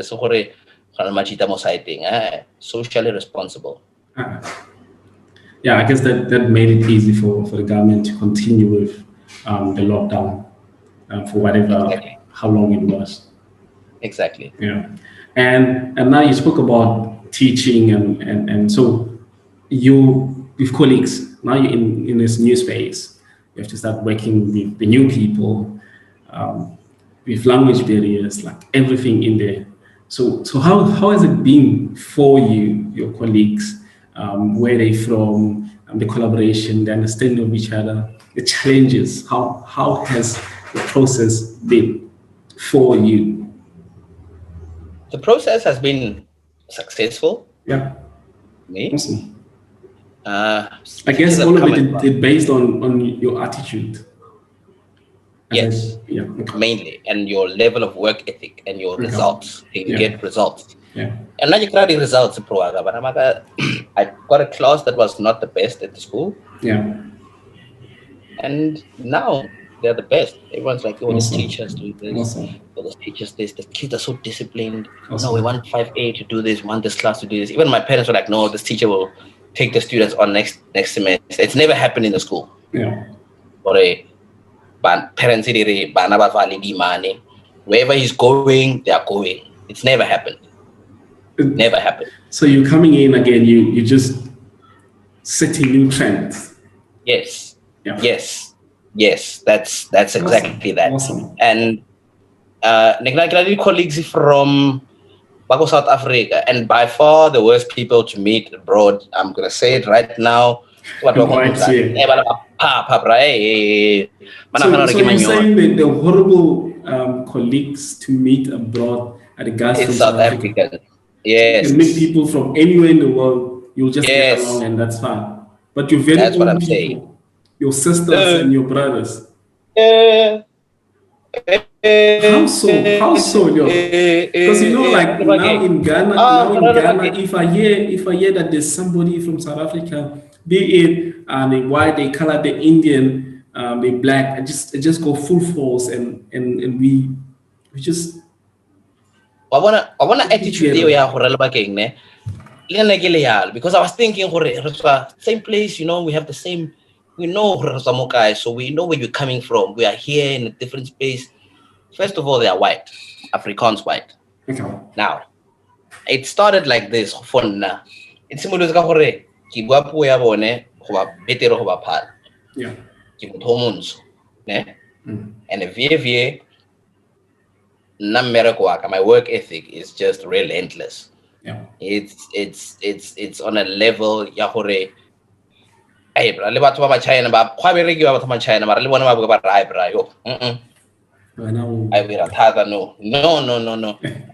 [SPEAKER 2] socially responsible.
[SPEAKER 1] Yeah, I guess that made it easy for the government to continue with the lockdown for whatever, how long it was.
[SPEAKER 2] Exactly.
[SPEAKER 1] Yeah. And now you spoke about teaching and so you with colleagues, now you're in this new space. You have to start working with the new people, with language barriers, like everything in there. So how has it been for you, your colleagues, where they from, the collaboration, the understanding of each other, the challenges? How has the process been for you?
[SPEAKER 2] The process has been successful.
[SPEAKER 1] Yeah.
[SPEAKER 2] Me?
[SPEAKER 1] Awesome. I guess all of it based on your attitude.
[SPEAKER 2] Yes.
[SPEAKER 1] Yeah. Okay.
[SPEAKER 2] Mainly, and your level of work ethic and your results. You get results.
[SPEAKER 1] Yeah.
[SPEAKER 2] And now you got the results. I got a class that was not the best at the school.
[SPEAKER 1] Yeah.
[SPEAKER 2] And now they're the best. Everyone's like, oh,
[SPEAKER 1] Awesome.
[SPEAKER 2] this teacher's doing this.
[SPEAKER 1] Awesome.
[SPEAKER 2] Oh, this teacher's this. The kids are so disciplined.
[SPEAKER 1] Awesome.
[SPEAKER 2] No, we want 5A to do this. We want this class to do this. Even my parents were like, no, this teacher will take the students on next semester. It's never happened in the school.
[SPEAKER 1] Yeah.
[SPEAKER 2] Or parents wherever he's going, they are going. It's never happened. Never happened.
[SPEAKER 1] So you're coming in again, you just setting new trends.
[SPEAKER 2] Yes.
[SPEAKER 1] Yeah.
[SPEAKER 2] Yes. That's exactly that.
[SPEAKER 1] Awesome.
[SPEAKER 2] And colleagues from South Africa, and by far the worst people to meet abroad. I'm gonna say it right now.
[SPEAKER 1] So you're saying that the horrible colleagues to meet abroad are the guys from South Africa.
[SPEAKER 2] Yes.
[SPEAKER 1] You meet people from anywhere in the world, you'll just get along and that's fine. But you're very
[SPEAKER 2] that's
[SPEAKER 1] old
[SPEAKER 2] what I'm
[SPEAKER 1] people,
[SPEAKER 2] saying.
[SPEAKER 1] Your sisters and your brothers. How so, yo? Because like now in Ghana, if I hear that there's somebody from South Africa, be it they white, they color, they Indian, they black, I just go full force and we just.
[SPEAKER 2] I wanna attitude because I was thinking same place, we have the same, we know so we know where you're coming from. We are here in a different space. First of all, they are white, Afrikaans white.
[SPEAKER 1] Okay.
[SPEAKER 2] Now, it started like this. It's similar to
[SPEAKER 1] yeah.
[SPEAKER 2] Hormones. And the my work ethic is just relentless.
[SPEAKER 1] Yeah.
[SPEAKER 2] It's on a level hey, bro, le batho ba China ba khwa bereki ba batho ba China mara le bona ba buka ba ra bra yo. I will no.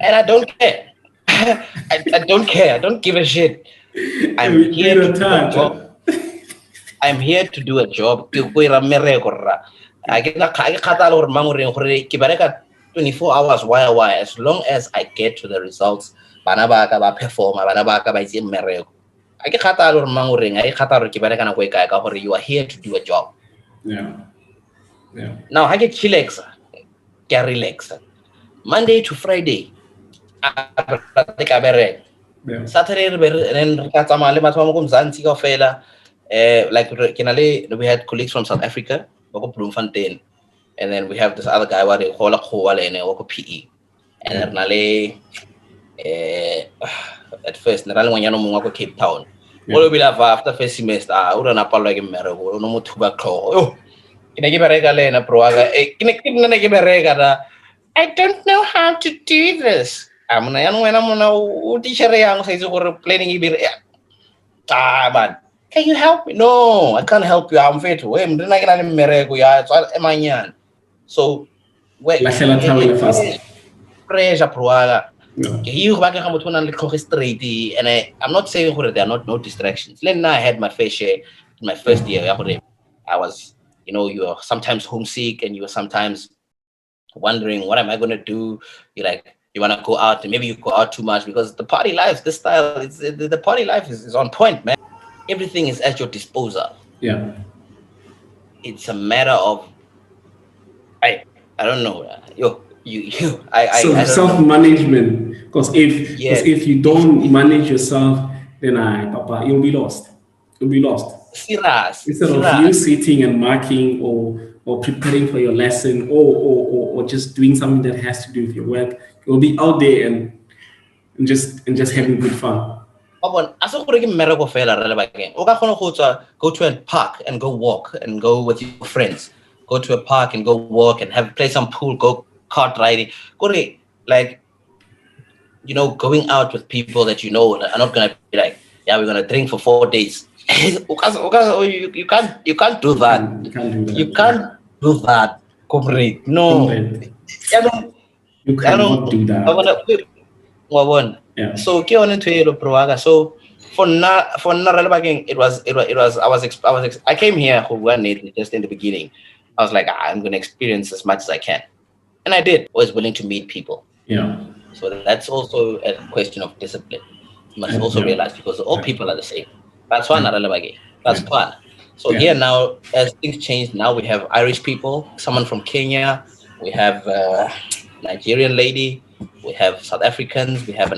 [SPEAKER 2] And I don't care. I don't care. I don't give a shit. I'm here to do my job. I'm here to do a job. I get 24 hours why as long as I get to the results bana ba ka ba performa bana ba ka ba itse mmereko I get kgathala gore mang o reng a ikgatha gore ke bereka nako e kae ka gore you are here to do a job. Now I get chillax ke relax Monday to Friday Saturday re ka tsamaya le batho ba mo ko Mzansi kaofela like we had colleagues from South Africa ba ko Bloemfontein. And then we have this other guy who they call a PE. And then at first, Cape Town. All we have after first semester, I don't know like a miracle, no more tuba claw. Can I give a regala proaga? I don't know how to do this. I'm a teacher young says we're planning man. Can you help me? No, I can't help you. I'm fit. I'm doing like a miracle. So wait, pressure proaga. You back straight and I'm not saying there are no distractions. Then I had my fair share in my first year. I was, you are sometimes homesick and you are sometimes wondering what am I gonna do? You're like you wanna go out and maybe you go out too much because the party life, this style, the party life is on point, man. Everything is at your disposal. It's a matter of I don't know.
[SPEAKER 1] Self-management. Because if you don't manage yourself, then Papa, you'll be lost. You'll be lost. Instead of you sitting and marking or preparing for your lesson or just doing something that has to do with your work, you'll be out there and just having good fun.
[SPEAKER 2] Go to a park and go walk and go with your friends. Go to a park and go walk and play some pool, go kart riding. Like, going out with people that are not gonna be like, yeah, we're gonna drink for 4 days. You can't do that. You can't do that. Comrade. No.
[SPEAKER 1] You cannot do that.
[SPEAKER 2] So so for now I came here just in the beginning. I was like, I'm gonna experience as much as I can. And I did. Always willing to meet people. So that's also a question of discipline. You must also realize because all people are the same. That's one. That's one. So here now, as things change, now we have Irish people, someone from Kenya, we have Nigerian lady, we have South Africans, we have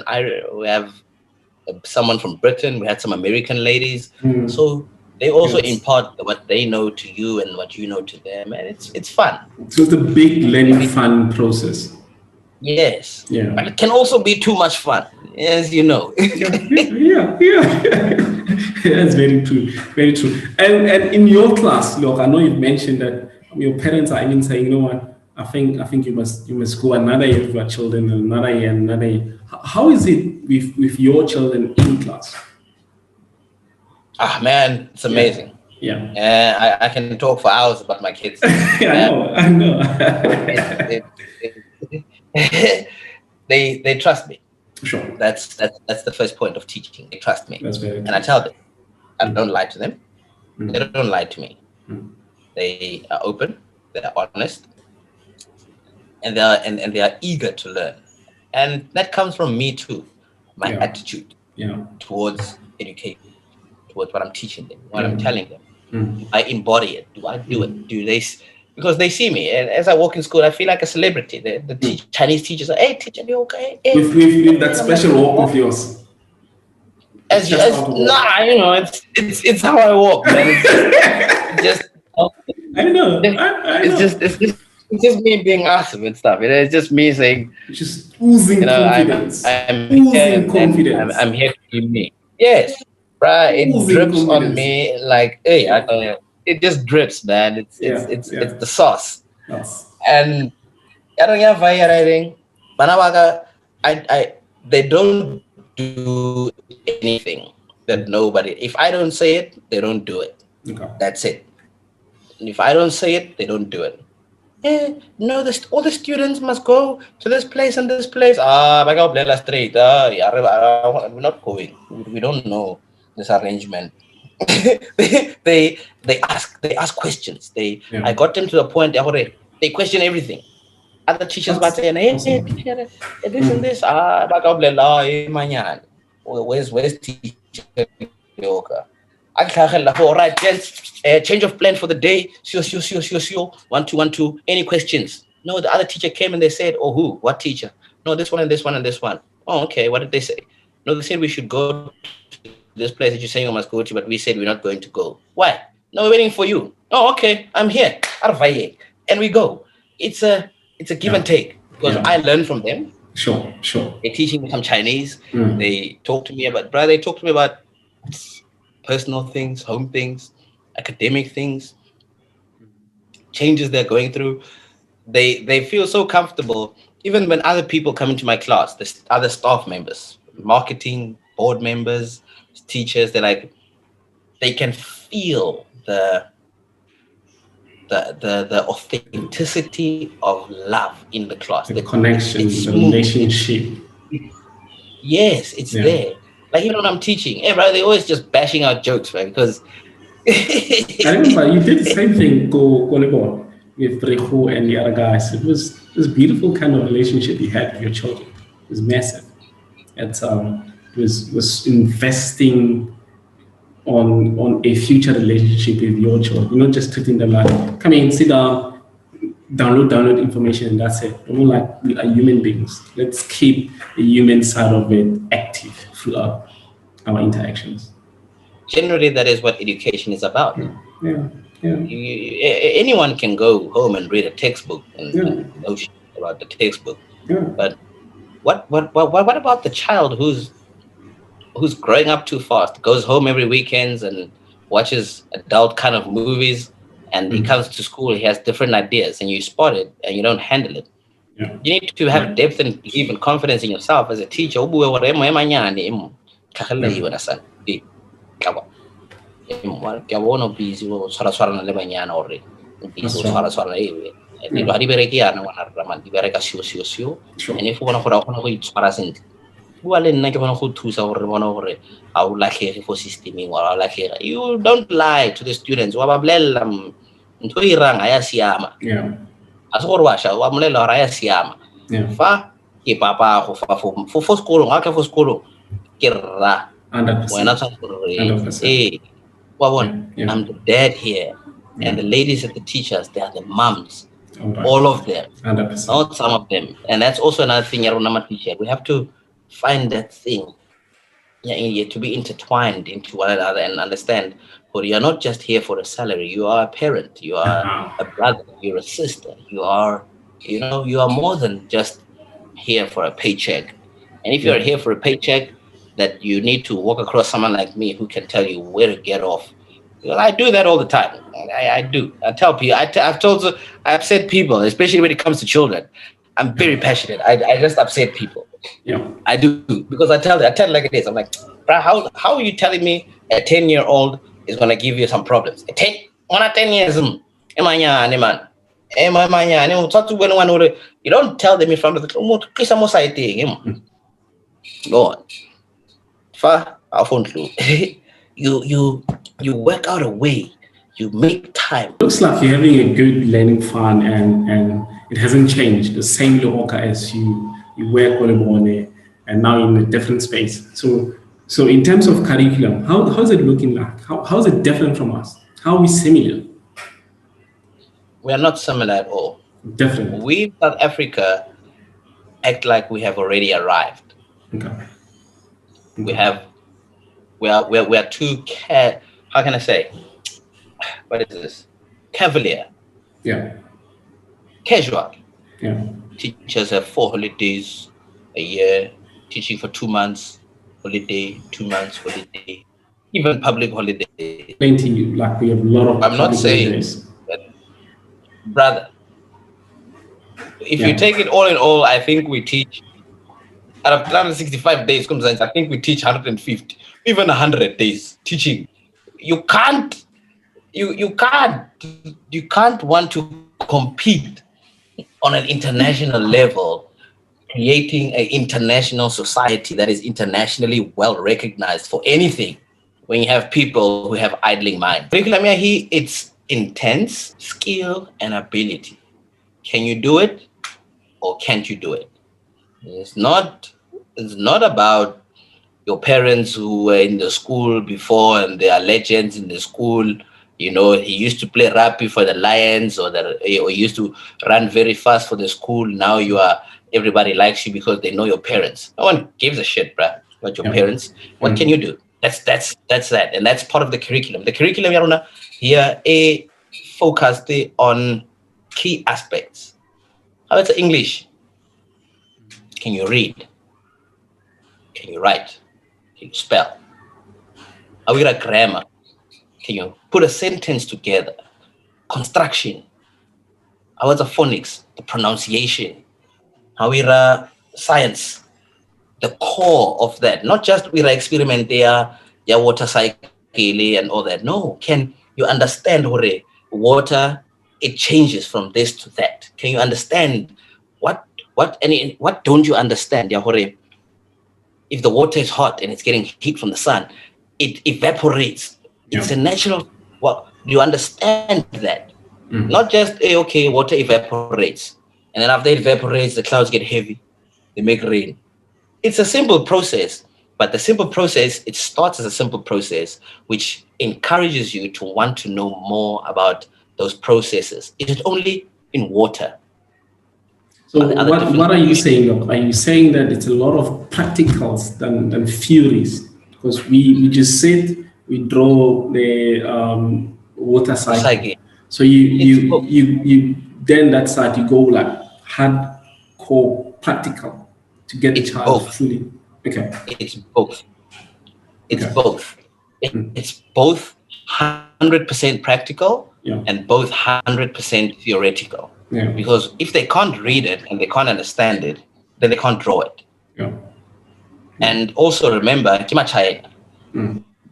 [SPEAKER 2] someone from Britain, we had some American ladies. So they also impart what they know to you and what you know to them, and it's fun.
[SPEAKER 1] So it's a big learning fun process.
[SPEAKER 2] Yes. But it can also be too much fun, as you know.
[SPEAKER 1] That's very true. Very true. And in your class, look, I know you've mentioned that your parents are even saying, you know what, I think you must go another year with your children, another year. How is it with your children in class?
[SPEAKER 2] Man, it's amazing. I can talk for hours about my kids.
[SPEAKER 1] I know.
[SPEAKER 2] They trust me.
[SPEAKER 1] Sure.
[SPEAKER 2] That's the first point of teaching. They trust me.
[SPEAKER 1] That's very true.
[SPEAKER 2] And I tell them, I don't lie to them. They don't lie to me. They are open, they are honest, and they are eager to learn. And that comes from me too. My attitude towards education, towards what I'm teaching them, what I'm telling them. Do I embody it? Do I do it? Do they? Because they see me, and as I walk in school, I feel like a celebrity. The Chinese teachers are, hey, teacher Leoka, hey.
[SPEAKER 1] With that special walk of yours.
[SPEAKER 2] It's how I walk, man. It's just
[SPEAKER 1] I know.
[SPEAKER 2] It's just me being awesome and stuff. It's just me saying,
[SPEAKER 1] just oozing confidence.
[SPEAKER 2] I'm here to be me. Yes, right. It drips on me like, hey, it just drips, man. It's the sauce. And I don't have writing. They don't do anything that nobody. If I don't say it, they don't do it. That's it. And if I don't say it, they don't do it. No, all the students must go to this place and this place. Back up straight. We're not going. We don't know this arrangement. they ask questions. I got them to the point where they question everything. Other teachers were saying, hey, teacher, this and this. Where's teacher Leoka? All right, gents, change of plan for the day. Sure. 1 2 1 2. Any questions? No, the other teacher came and they said, oh, who? What teacher? No, this one and this one and this one. Oh, okay. What did they say? No, they said we should go to this place that you're saying we must go to, but we said we're not going to go. Why? No, we're waiting for you. Oh, okay. I'm here. And we go. It's a give and take because I learn from them.
[SPEAKER 1] Sure.
[SPEAKER 2] They're teaching me some Chinese. They talk to me about personal things, home things, academic things, changes they're going through. They feel so comfortable. Even when other people come into my class, the other staff members, marketing, board members, teachers, they can feel the authenticity of love in the class.
[SPEAKER 1] The connection, the relationship.
[SPEAKER 2] Yes, it's there. Like even when I'm teaching, hey, bro, they're always just bashing out jokes, right? Because
[SPEAKER 1] I remember you did the same thing with Rehu and the other guys. It was this beautiful kind of relationship you had with your children. It was massive. It was investing on a future relationship with your children. You're not just treating them like, come in, sit down, download information, and that's it. We're not like we are human beings. Let's keep the human side of it active throughout our interactions.
[SPEAKER 2] Generally, that is what education is about.
[SPEAKER 1] Yeah.
[SPEAKER 2] Anyone can go home and read a textbook and know shit about the textbook. But what about the child who's growing up too fast, goes home every weekends and watches adult kind of movies, and he comes to school, he has different ideas, and you spot it and you don't handle it. You need to have depth and belief and confidence in yourself as a teacher. Busy le banyana already. Busy di berekiana ngwana rra di bereka sio. And if bona gore a kgona go itshwara sentle, bua le nna ke bona go thusa gore re bona gore a o latlhege for systeming wa a latlhega. You don't lie to the students. Wa ba bolella ntho e irang a ya siama. A se gore wa sha wa molela gore a ya siama. Fa ke papa go fa for sekolo ga ka for sekolo ke rra
[SPEAKER 1] 100%.
[SPEAKER 2] I'm the dad here, and the ladies and the teachers, they are the moms. All of them,
[SPEAKER 1] 100%.
[SPEAKER 2] Not some of them. And that's also another thing. We have to find that thing, to be intertwined into one another and understand. But you're not just here for a salary. You are a parent. You are a brother. You're a sister. You are more than just here for a paycheck. And if you're here for a paycheck, that you need to walk across someone like me who can tell you where to get off. Well, I do that all the time. I do. I tell people. I upset people, especially when it comes to children. I'm very passionate. I just upset people. I do, because I tell it like it is. I'm like, bro, how are you telling me a 10-year-old is gonna give you some problems? 10 years, man. You don't tell them in front of the go on. You work out a way, you make time.
[SPEAKER 1] Looks like you're having a good learning fun, and it hasn't changed. The same Leoka as you work on it, and now in a different space. So in terms of curriculum, how's it looking like? How's it different from us? How are we similar?
[SPEAKER 2] We are not similar at all.
[SPEAKER 1] Different.
[SPEAKER 2] We, South Africa, act like we have already arrived.
[SPEAKER 1] Okay.
[SPEAKER 2] We are too how can I say? What is this? Cavalier. Casual. Teachers have 4 holidays a year, teaching for 2 months, holiday, 2 months, holiday, even public holidays.
[SPEAKER 1] Plenty, like we have a lot of.
[SPEAKER 2] I'm not saying that, brother. If you take it all in all, I think we teach out of 365 days, I think we teach 150, even 100 days teaching. You can't want to compete on an international level, creating an international society that is internationally well recognized for anything when you have people who have idling minds. Curriculum here, it's intense skill and ability. Can you do it or can't you do it? It's not. It's not about your parents who were in the school before and they are legends in the school. You know, he used to play rugby for the Lions, or he used to run very fast for the school. Now you are everybody likes you because they know your parents. No one gives a shit, bruh, about your parents. What can you do? That's that, and that's part of the curriculum. The curriculum, Yaruna, here a focused on key aspects. How about English? Can you read? Can you write? Can you spell? How about grammar? Can you put a sentence together? Construction. How about the phonics? The pronunciation. How about science? The core of that, not just we experiment there, yeah, water cycle and all that. No, can you understand hore water? It changes from this to that. Can you understand what don't you understand? Yeah, hore, if the water is hot and it's getting heat from the sun, it evaporates. It's a natural. Well, do you understand that? Not just okay, water evaporates, and then after it evaporates, the clouds get heavy, they make rain. It's a simple process, but the simple process, it starts as a simple process, which encourages you to want to know more about those processes. It is only in water.
[SPEAKER 1] So what are you saying? Are you saying that it's a lot of practicals than theories? Because we just sit, we draw the water cycle. So you then that side you go like hardcore practical to get the child fully. Okay.
[SPEAKER 2] It's both. It's both. It's both 100% practical and both 100% theoretical. Because if they can't read it and they can't understand it, then they can't draw it. And also remember, Kimachaya,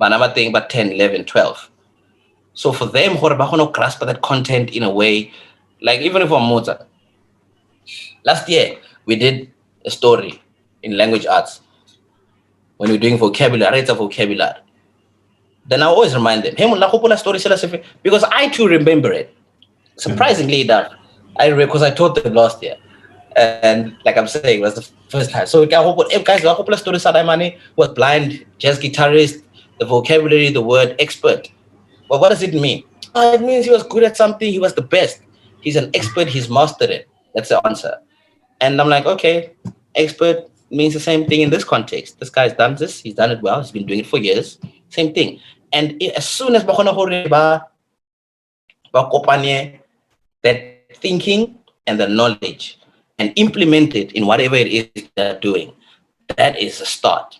[SPEAKER 2] Banama thing about 10, 11, 12. So for them, Horabahono grasp that content in a way, like even if I'm Mozart. Last year, we did a story in language arts when we're doing vocabulary, rates of vocabulary. Then I always remind them, hey, story because I too remember it. Surprisingly enough, because I taught them last year. And like I'm saying, it was the first time. So guys, story was blind, jazz guitarist, the vocabulary, the word expert. Well, what does it mean? It means he was good at something, he was the best. He's an expert, he's mastered it. That's the answer. And I'm like, okay, expert means the same thing in this context. This guy's done this, he's done it well, he's been doing it for years. Same thing. And as soon as that thinking and the knowledge and implement it in whatever it is they're doing, that is a start.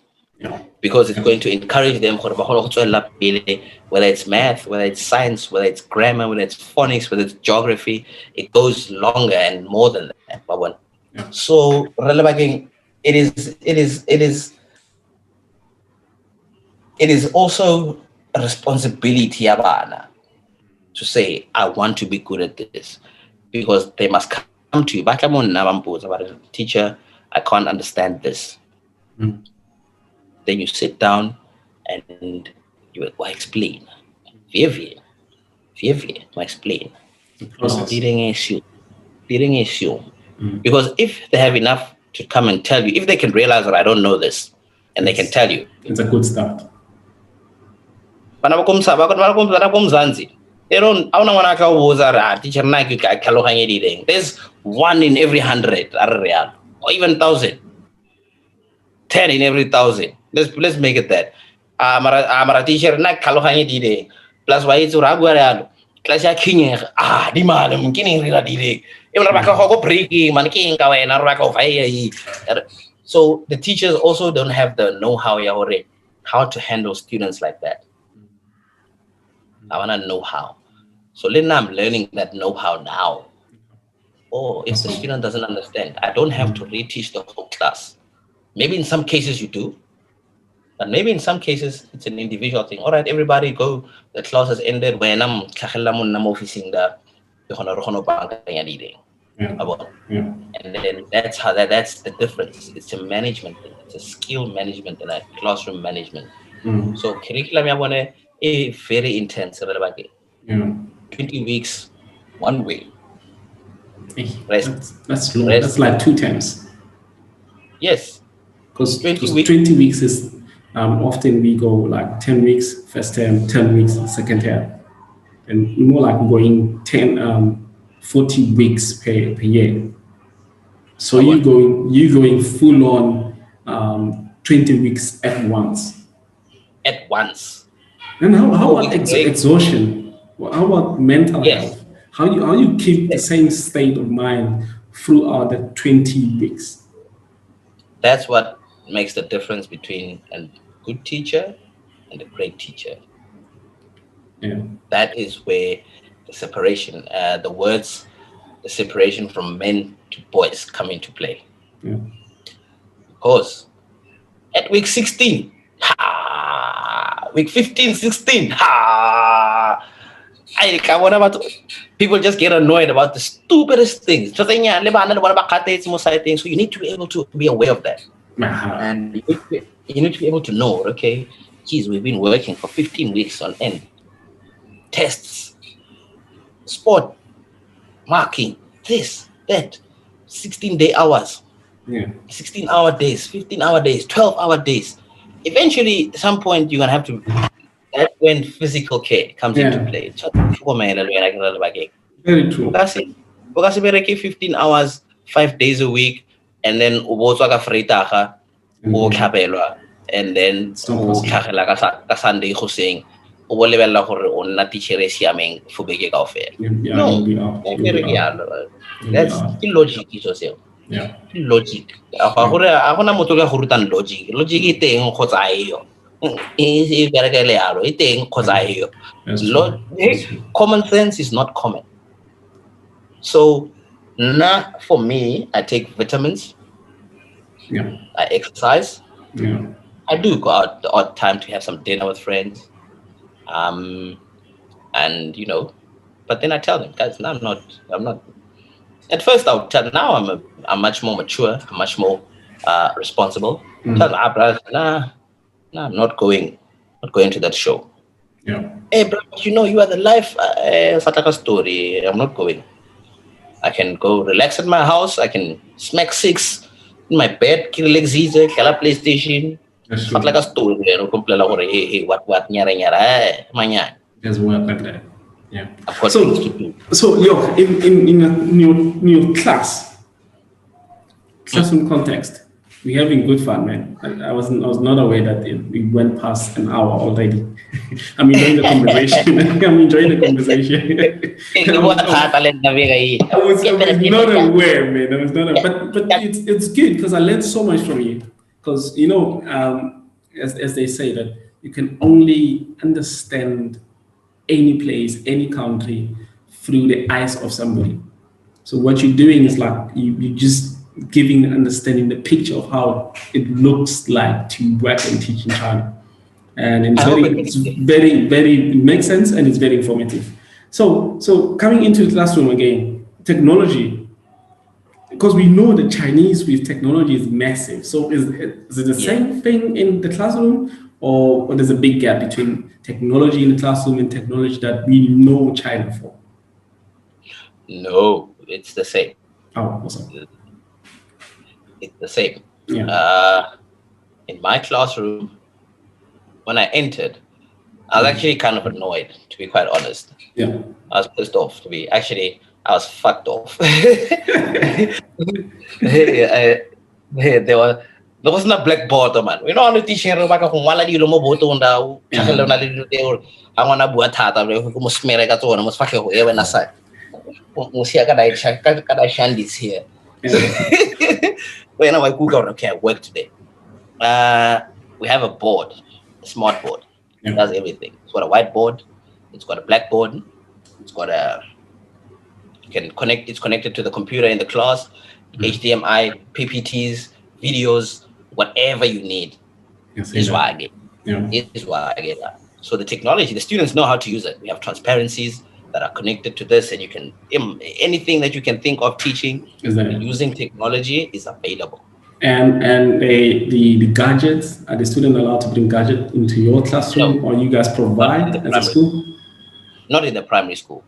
[SPEAKER 2] Because it's going to encourage them, whether it's math, whether it's science, whether it's grammar, whether it's phonics, whether it's geography, it goes longer and more than that. So it is also a responsibility to say, I want to be good at this, because they must come to you. Teacher, I can't understand this. Then you sit down and you will explain. Explain. Because if they have enough to come and tell you, if they can realize that I don't know this, and they can tell you,
[SPEAKER 1] it's a good start.
[SPEAKER 2] There's 1 in every 100 or even 1,000. 10 in every 1,000. Let's make it that. Amara teacher na kalohangi dide. Plus why it's ragu class ya king di malam kini rila dide. Even rabaka hoko breaking man king kawe na rabaka fire. So the teachers also don't have the know-how how to handle students like that. I want to know how. So then I'm learning that know-how now. Oh, if the student doesn't understand, I don't have to reteach the whole class. Maybe in some cases you do, but maybe in some cases it's an individual thing. All right, everybody go. The class has ended. When I'm and then that's the difference. It's a management thing. It's a skill management and a classroom management. So curriculum yabona is very intense.
[SPEAKER 1] Yeah.
[SPEAKER 2] 20 weeks, one way.
[SPEAKER 1] Hey,
[SPEAKER 2] Rest.
[SPEAKER 1] that's long. That's
[SPEAKER 2] Rest.
[SPEAKER 1] like 2 times.
[SPEAKER 2] Yes.
[SPEAKER 1] Because
[SPEAKER 2] 20 weeks.
[SPEAKER 1] 20 weeks is often we go like 10 weeks first term, 10 weeks second term, and more like going 40 weeks per year. So you going full on 20 weeks at once.
[SPEAKER 2] At once.
[SPEAKER 1] And how
[SPEAKER 2] 4
[SPEAKER 1] about
[SPEAKER 2] weeks break.
[SPEAKER 1] exhaustion? How about mental
[SPEAKER 2] Yes.
[SPEAKER 1] health? How you keep the same state of mind throughout the 20 weeks?
[SPEAKER 2] That's what makes the difference between a good teacher and a great teacher.
[SPEAKER 1] Yeah.
[SPEAKER 2] That is where the separation, the separation from men to boys come into play.
[SPEAKER 1] Yeah.
[SPEAKER 2] Because at week 16, week 15, 16, people just get annoyed about the stupidest things. So you need to be able to be aware of that. And you need to be able to know, okay, geez, we've been working for 15 weeks on end. Tests, sport, marking, this, that, 16-day hours,
[SPEAKER 1] Yeah.
[SPEAKER 2] 16-hour days, 15-hour days, 12-hour days. Eventually, at some point, you're going to have to, that's when physical care comes into
[SPEAKER 1] Yeah.
[SPEAKER 2] play.
[SPEAKER 1] Very true.
[SPEAKER 2] Because 15 hours, 5 days a week, and then ubotswa ka freitaga, o tlhabelwa, and then
[SPEAKER 1] It's not
[SPEAKER 2] o
[SPEAKER 1] possible.
[SPEAKER 2] tlhagela ka Sunday goseng, o bo lebella gore o nna teacher e siameng for beke kaofela.
[SPEAKER 1] Yeah,
[SPEAKER 2] No,
[SPEAKER 1] you'll be out.
[SPEAKER 2] ga e
[SPEAKER 1] You'll be
[SPEAKER 2] bereke
[SPEAKER 1] out.
[SPEAKER 2] yalo.
[SPEAKER 1] You'll be
[SPEAKER 2] That's
[SPEAKER 1] out.
[SPEAKER 2] ke logic iso seo.
[SPEAKER 1] Yeah.
[SPEAKER 2] Ke logic. Ga gona motho ka go rutang logic. Logic e teng kgotsa eyo. E bereke le yalo, e teng kgotsa eyo.
[SPEAKER 1] That's true. That's true.
[SPEAKER 2] Common sense is not common. So, for me, I take vitamins,
[SPEAKER 1] Yeah.
[SPEAKER 2] I exercise,
[SPEAKER 1] Yeah.
[SPEAKER 2] I do go out the odd time to have some dinner with friends. And but then I tell them, guys, no, I'm not. At first, I would tell. Now I'm much more mature. I'm much more responsible. Tell them, brother, nah, I'm not going to that show.
[SPEAKER 1] Yeah.
[SPEAKER 2] Hey, bro, you are the life. Fataka story. I'm not going. I can go relax at my house. I can smack six in my bed, kill easy, kill PlayStation.
[SPEAKER 1] That's
[SPEAKER 2] Fat like
[SPEAKER 1] true.
[SPEAKER 2] a story. Hey, what, nyara, manya.
[SPEAKER 1] There's work like that. Yeah.
[SPEAKER 2] I've got
[SPEAKER 1] So,
[SPEAKER 2] things to do.
[SPEAKER 1] yo, in your classroom context, we're having good fun, man. I was not aware that we went past an hour already. I'm enjoying the conversation. I'm enjoying the conversation. I was not aware, man. I was not aware. But it's good because I learned so much from you. Because as they say that you can only understand any place, any country through the eyes of somebody. So what you're doing is like you just giving understanding the picture of how it looks like to work and teach in China. And it's very, it makes sense and it's very informative. So coming into the classroom again, technology, because we know the Chinese with technology is massive. So is it the same thing in the classroom, or there's a big gap between technology in the classroom and technology that we know China for?
[SPEAKER 2] No, it's the same.
[SPEAKER 1] Oh, awesome.
[SPEAKER 2] It's the same.
[SPEAKER 1] Yeah.
[SPEAKER 2] In my classroom, when I entered, I was actually kind of annoyed, to be quite honest.
[SPEAKER 1] Yeah.
[SPEAKER 2] I was pissed off. I was fucked off. There wasn't a blackboard, man. We know the teacher baka kung wala dilo mo boto onda tlhagelo na le dilo teo ha ngwana bua thata re go mo smere ka tsona mo sfage go e wena sa mo sia ka dai shandis here. When I Google, okay, I work today. We have a board, a smart board. It does everything. It's got a whiteboard. It's got a blackboard. It's got it's connected to the computer in the class, HDMI, PPTs, videos, whatever you need. Is why I get. Is why I get that. So the technology, the students know how to use it. We have transparencies that are connected to this, and you can anything that you can think of teaching using technology is available.
[SPEAKER 1] And the gadgets, are the students allowed to bring gadget into your classroom,
[SPEAKER 2] No,
[SPEAKER 1] or you guys
[SPEAKER 2] not in
[SPEAKER 1] provide
[SPEAKER 2] the
[SPEAKER 1] as a
[SPEAKER 2] primary,
[SPEAKER 1] school?
[SPEAKER 2] not in the primary school,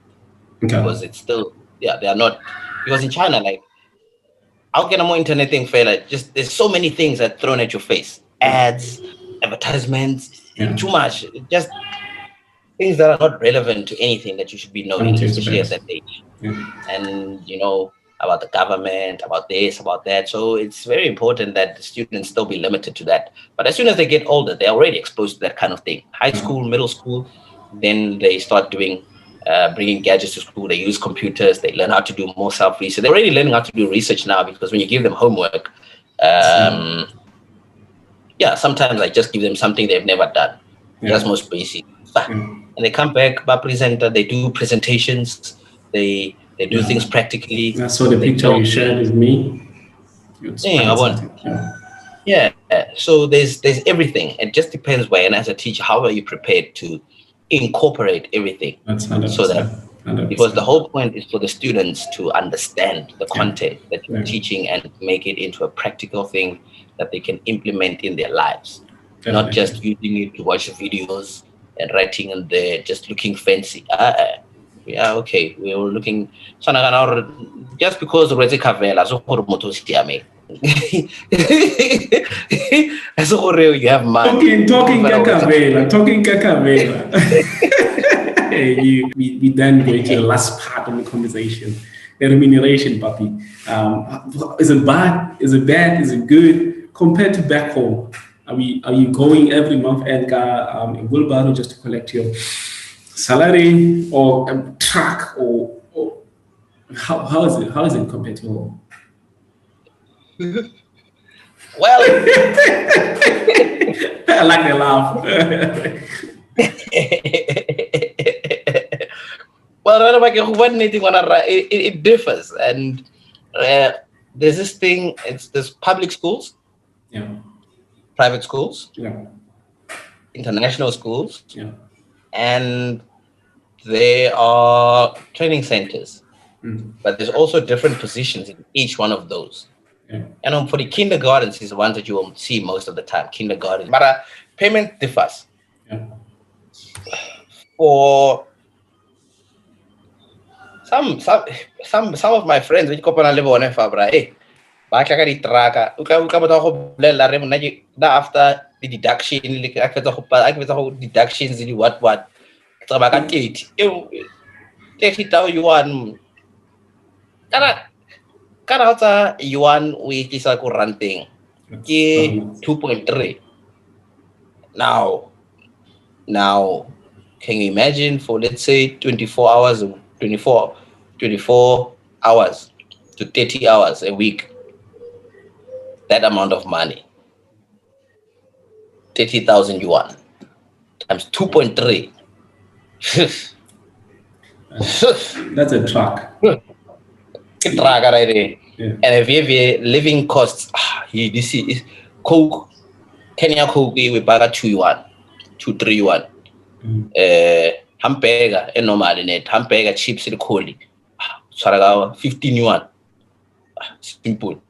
[SPEAKER 1] Okay.
[SPEAKER 2] because it's still, yeah, they are not, because in China, like, how can a more internet thing fail? Like, just there's so many things that thrown at your face,
[SPEAKER 1] Yeah.
[SPEAKER 2] ads, advertisements,
[SPEAKER 1] Yeah.
[SPEAKER 2] too much, just things that are not relevant to anything that you should be
[SPEAKER 1] Coming
[SPEAKER 2] knowing,
[SPEAKER 1] to
[SPEAKER 2] especially at
[SPEAKER 1] space.
[SPEAKER 2] that age.
[SPEAKER 1] Yeah.
[SPEAKER 2] And about the government, about this, about that. So it's very important that the students still be limited to that. But as soon as they get older, they're already exposed to that kind of thing. High school, middle school, then they start doing bringing gadgets to school. They use computers. They learn how to do more self-research. They're already learning how to do research now, because when you give them homework,
[SPEAKER 1] So,
[SPEAKER 2] yeah, sometimes I just give them something they've never done, just
[SPEAKER 1] yeah.
[SPEAKER 2] most basic. And
[SPEAKER 1] Yeah.
[SPEAKER 2] they come back, by presenter, they do presentations, they do things
[SPEAKER 1] Yeah.
[SPEAKER 2] practically,
[SPEAKER 1] I saw the
[SPEAKER 2] they
[SPEAKER 1] picture you
[SPEAKER 2] build
[SPEAKER 1] shared
[SPEAKER 2] things.
[SPEAKER 1] with me. It's
[SPEAKER 2] Yeah,
[SPEAKER 1] quite
[SPEAKER 2] I want.
[SPEAKER 1] exciting. Yeah.
[SPEAKER 2] Yeah. So there's everything. It just depends where, and as a teacher, how are you prepared to incorporate everything,
[SPEAKER 1] That's
[SPEAKER 2] so that,
[SPEAKER 1] 100%.
[SPEAKER 2] because the
[SPEAKER 1] 100%.
[SPEAKER 2] whole point is for the students to understand the
[SPEAKER 1] Yeah.
[SPEAKER 2] content that you're
[SPEAKER 1] Yeah.
[SPEAKER 2] teaching and make it into a practical thing that they can implement in their lives, not
[SPEAKER 1] Definitely.
[SPEAKER 2] just using it to watch videos and writing and there just looking fancy. Yeah, okay, we were looking. So just because already kavela, so for moto siame. So you have money.
[SPEAKER 1] Talking Kakavela. Hey, we then go into the last part of the conversation. The remuneration, puppy. Is it bad? Is it bad? Is it good? Compared to back home, are you going every month and a wheelbarrow just to collect your salary, or a truck, or how is it compared to home?
[SPEAKER 2] Well,
[SPEAKER 1] I like the laugh.
[SPEAKER 2] well, it differs, and there's this thing. There's public schools,
[SPEAKER 1] Yeah.
[SPEAKER 2] private schools,
[SPEAKER 1] Yeah.
[SPEAKER 2] international schools,
[SPEAKER 1] Yeah.
[SPEAKER 2] and there are training centers. But there's also different positions in each one of those.
[SPEAKER 1] Yeah.
[SPEAKER 2] And for the kindergartens is the ones that you will see most of the time. Kindergarten, but payment differs.
[SPEAKER 1] Yeah.
[SPEAKER 2] For some of my friends, which couple live on Fabra, ba tla ka ditraka o ka batla go bolella re mona ke da after the deduction le ka fetsa go deductions di what tsa ba ka 30 30,000 yuan kana tsa yuan o e tlisa ko ranteng ke 2.3 now. Can you imagine for, let's say, 24 hours 24 hours to 30 hours a week, that amount of money, 30,000 yuan times 2.3.
[SPEAKER 1] That's a truck.
[SPEAKER 2] It's drag right there.
[SPEAKER 1] Yeah.
[SPEAKER 2] And if you have living costs, this is Coke, Kenya Coke, we buy 2 yuan, 2-3 yuan. Hamburger, normal in it, hamburger chips in the cold. 15 yuan. Simple.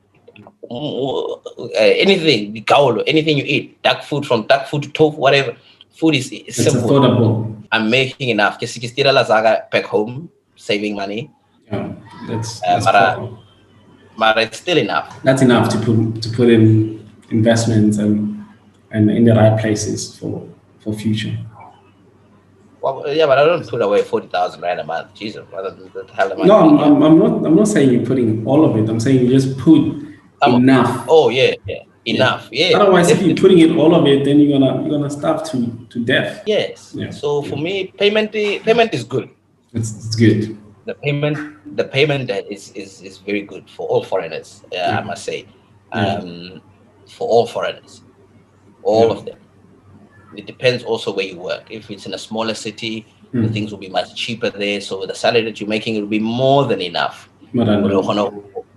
[SPEAKER 2] Anything, the gaolo, anything you eat, duck food, from duck food to tofu, whatever. Food is
[SPEAKER 1] It's
[SPEAKER 2] simple.
[SPEAKER 1] affordable.
[SPEAKER 2] I'm making enough. Just still lazaga back home, saving money.
[SPEAKER 1] Yeah, that's
[SPEAKER 2] but it's still enough.
[SPEAKER 1] That's enough to put in investments and in the right places for future.
[SPEAKER 2] Well, yeah, but I don't put away 40,000 rand a month. Jesus, what the hell am I
[SPEAKER 1] No,
[SPEAKER 2] doing?
[SPEAKER 1] I'm not saying you're putting all of it. I'm saying you just put enough.
[SPEAKER 2] Oh yeah, enough. Yeah.
[SPEAKER 1] Otherwise, if you're putting in all of it, then you're gonna starve to death.
[SPEAKER 2] Yes.
[SPEAKER 1] Yeah.
[SPEAKER 2] So for me, payment is good.
[SPEAKER 1] It's good.
[SPEAKER 2] The payment is very good for all foreigners. I must say, for all foreigners, all of them. It depends also where you work. If it's in a smaller city, the things will be much cheaper there. So the salary that you're making will be more than enough.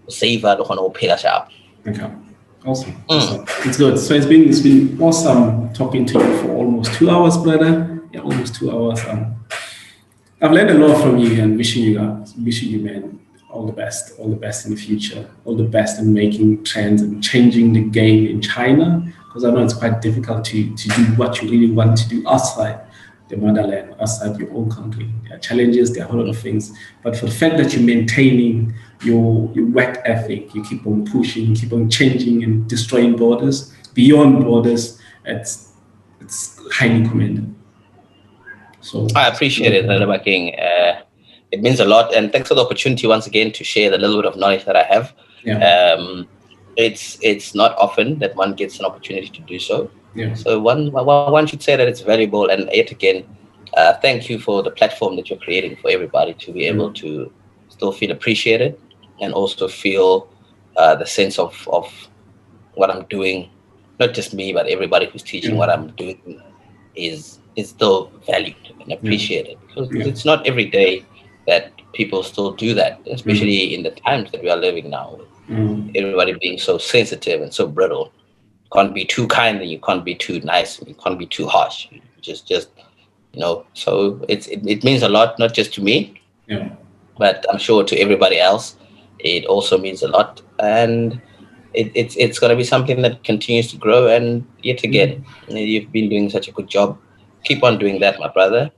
[SPEAKER 2] Save up.
[SPEAKER 1] Okay. Awesome. It's good. So it's been awesome talking to you for almost 2 hours, brother. Yeah, almost 2 hours. I've learned a lot from you, and wishing you, man, All the best. All the best in the future. All the best in making trends and changing the game in China. Because I know it's quite difficult to do what you really want to do outside the motherland, outside your own country. There are challenges, there are a whole lot of things. But for the fact that you're maintaining your work ethic, you keep on pushing, keep on changing and destroying borders, beyond borders, it's highly commended. So
[SPEAKER 2] I appreciate it, Radaba King. It means a lot, and thanks for the opportunity once again to share the little bit of knowledge that I have.
[SPEAKER 1] yeah.
[SPEAKER 2] It's not often that one gets an opportunity to do so.
[SPEAKER 1] Yeah.
[SPEAKER 2] So one should say that it's valuable. And yet again, thank you for the platform that you're creating for everybody to be able to still feel appreciated and also feel the sense of what I'm doing. Not just me, but everybody who's teaching what I'm doing is still valued and appreciated, because it's not every day that people still do that, especially in the times that we are living now, with everybody being so sensitive and so brittle. You can't be too kind and you can't be too nice and you can't be too harsh. You just so it means a lot, not just to me,
[SPEAKER 1] Yeah.
[SPEAKER 2] but I'm sure to everybody else it also means a lot. And it's going to be something that continues to grow. And yet again, you've been doing such a good job. Keep on doing that, my brother.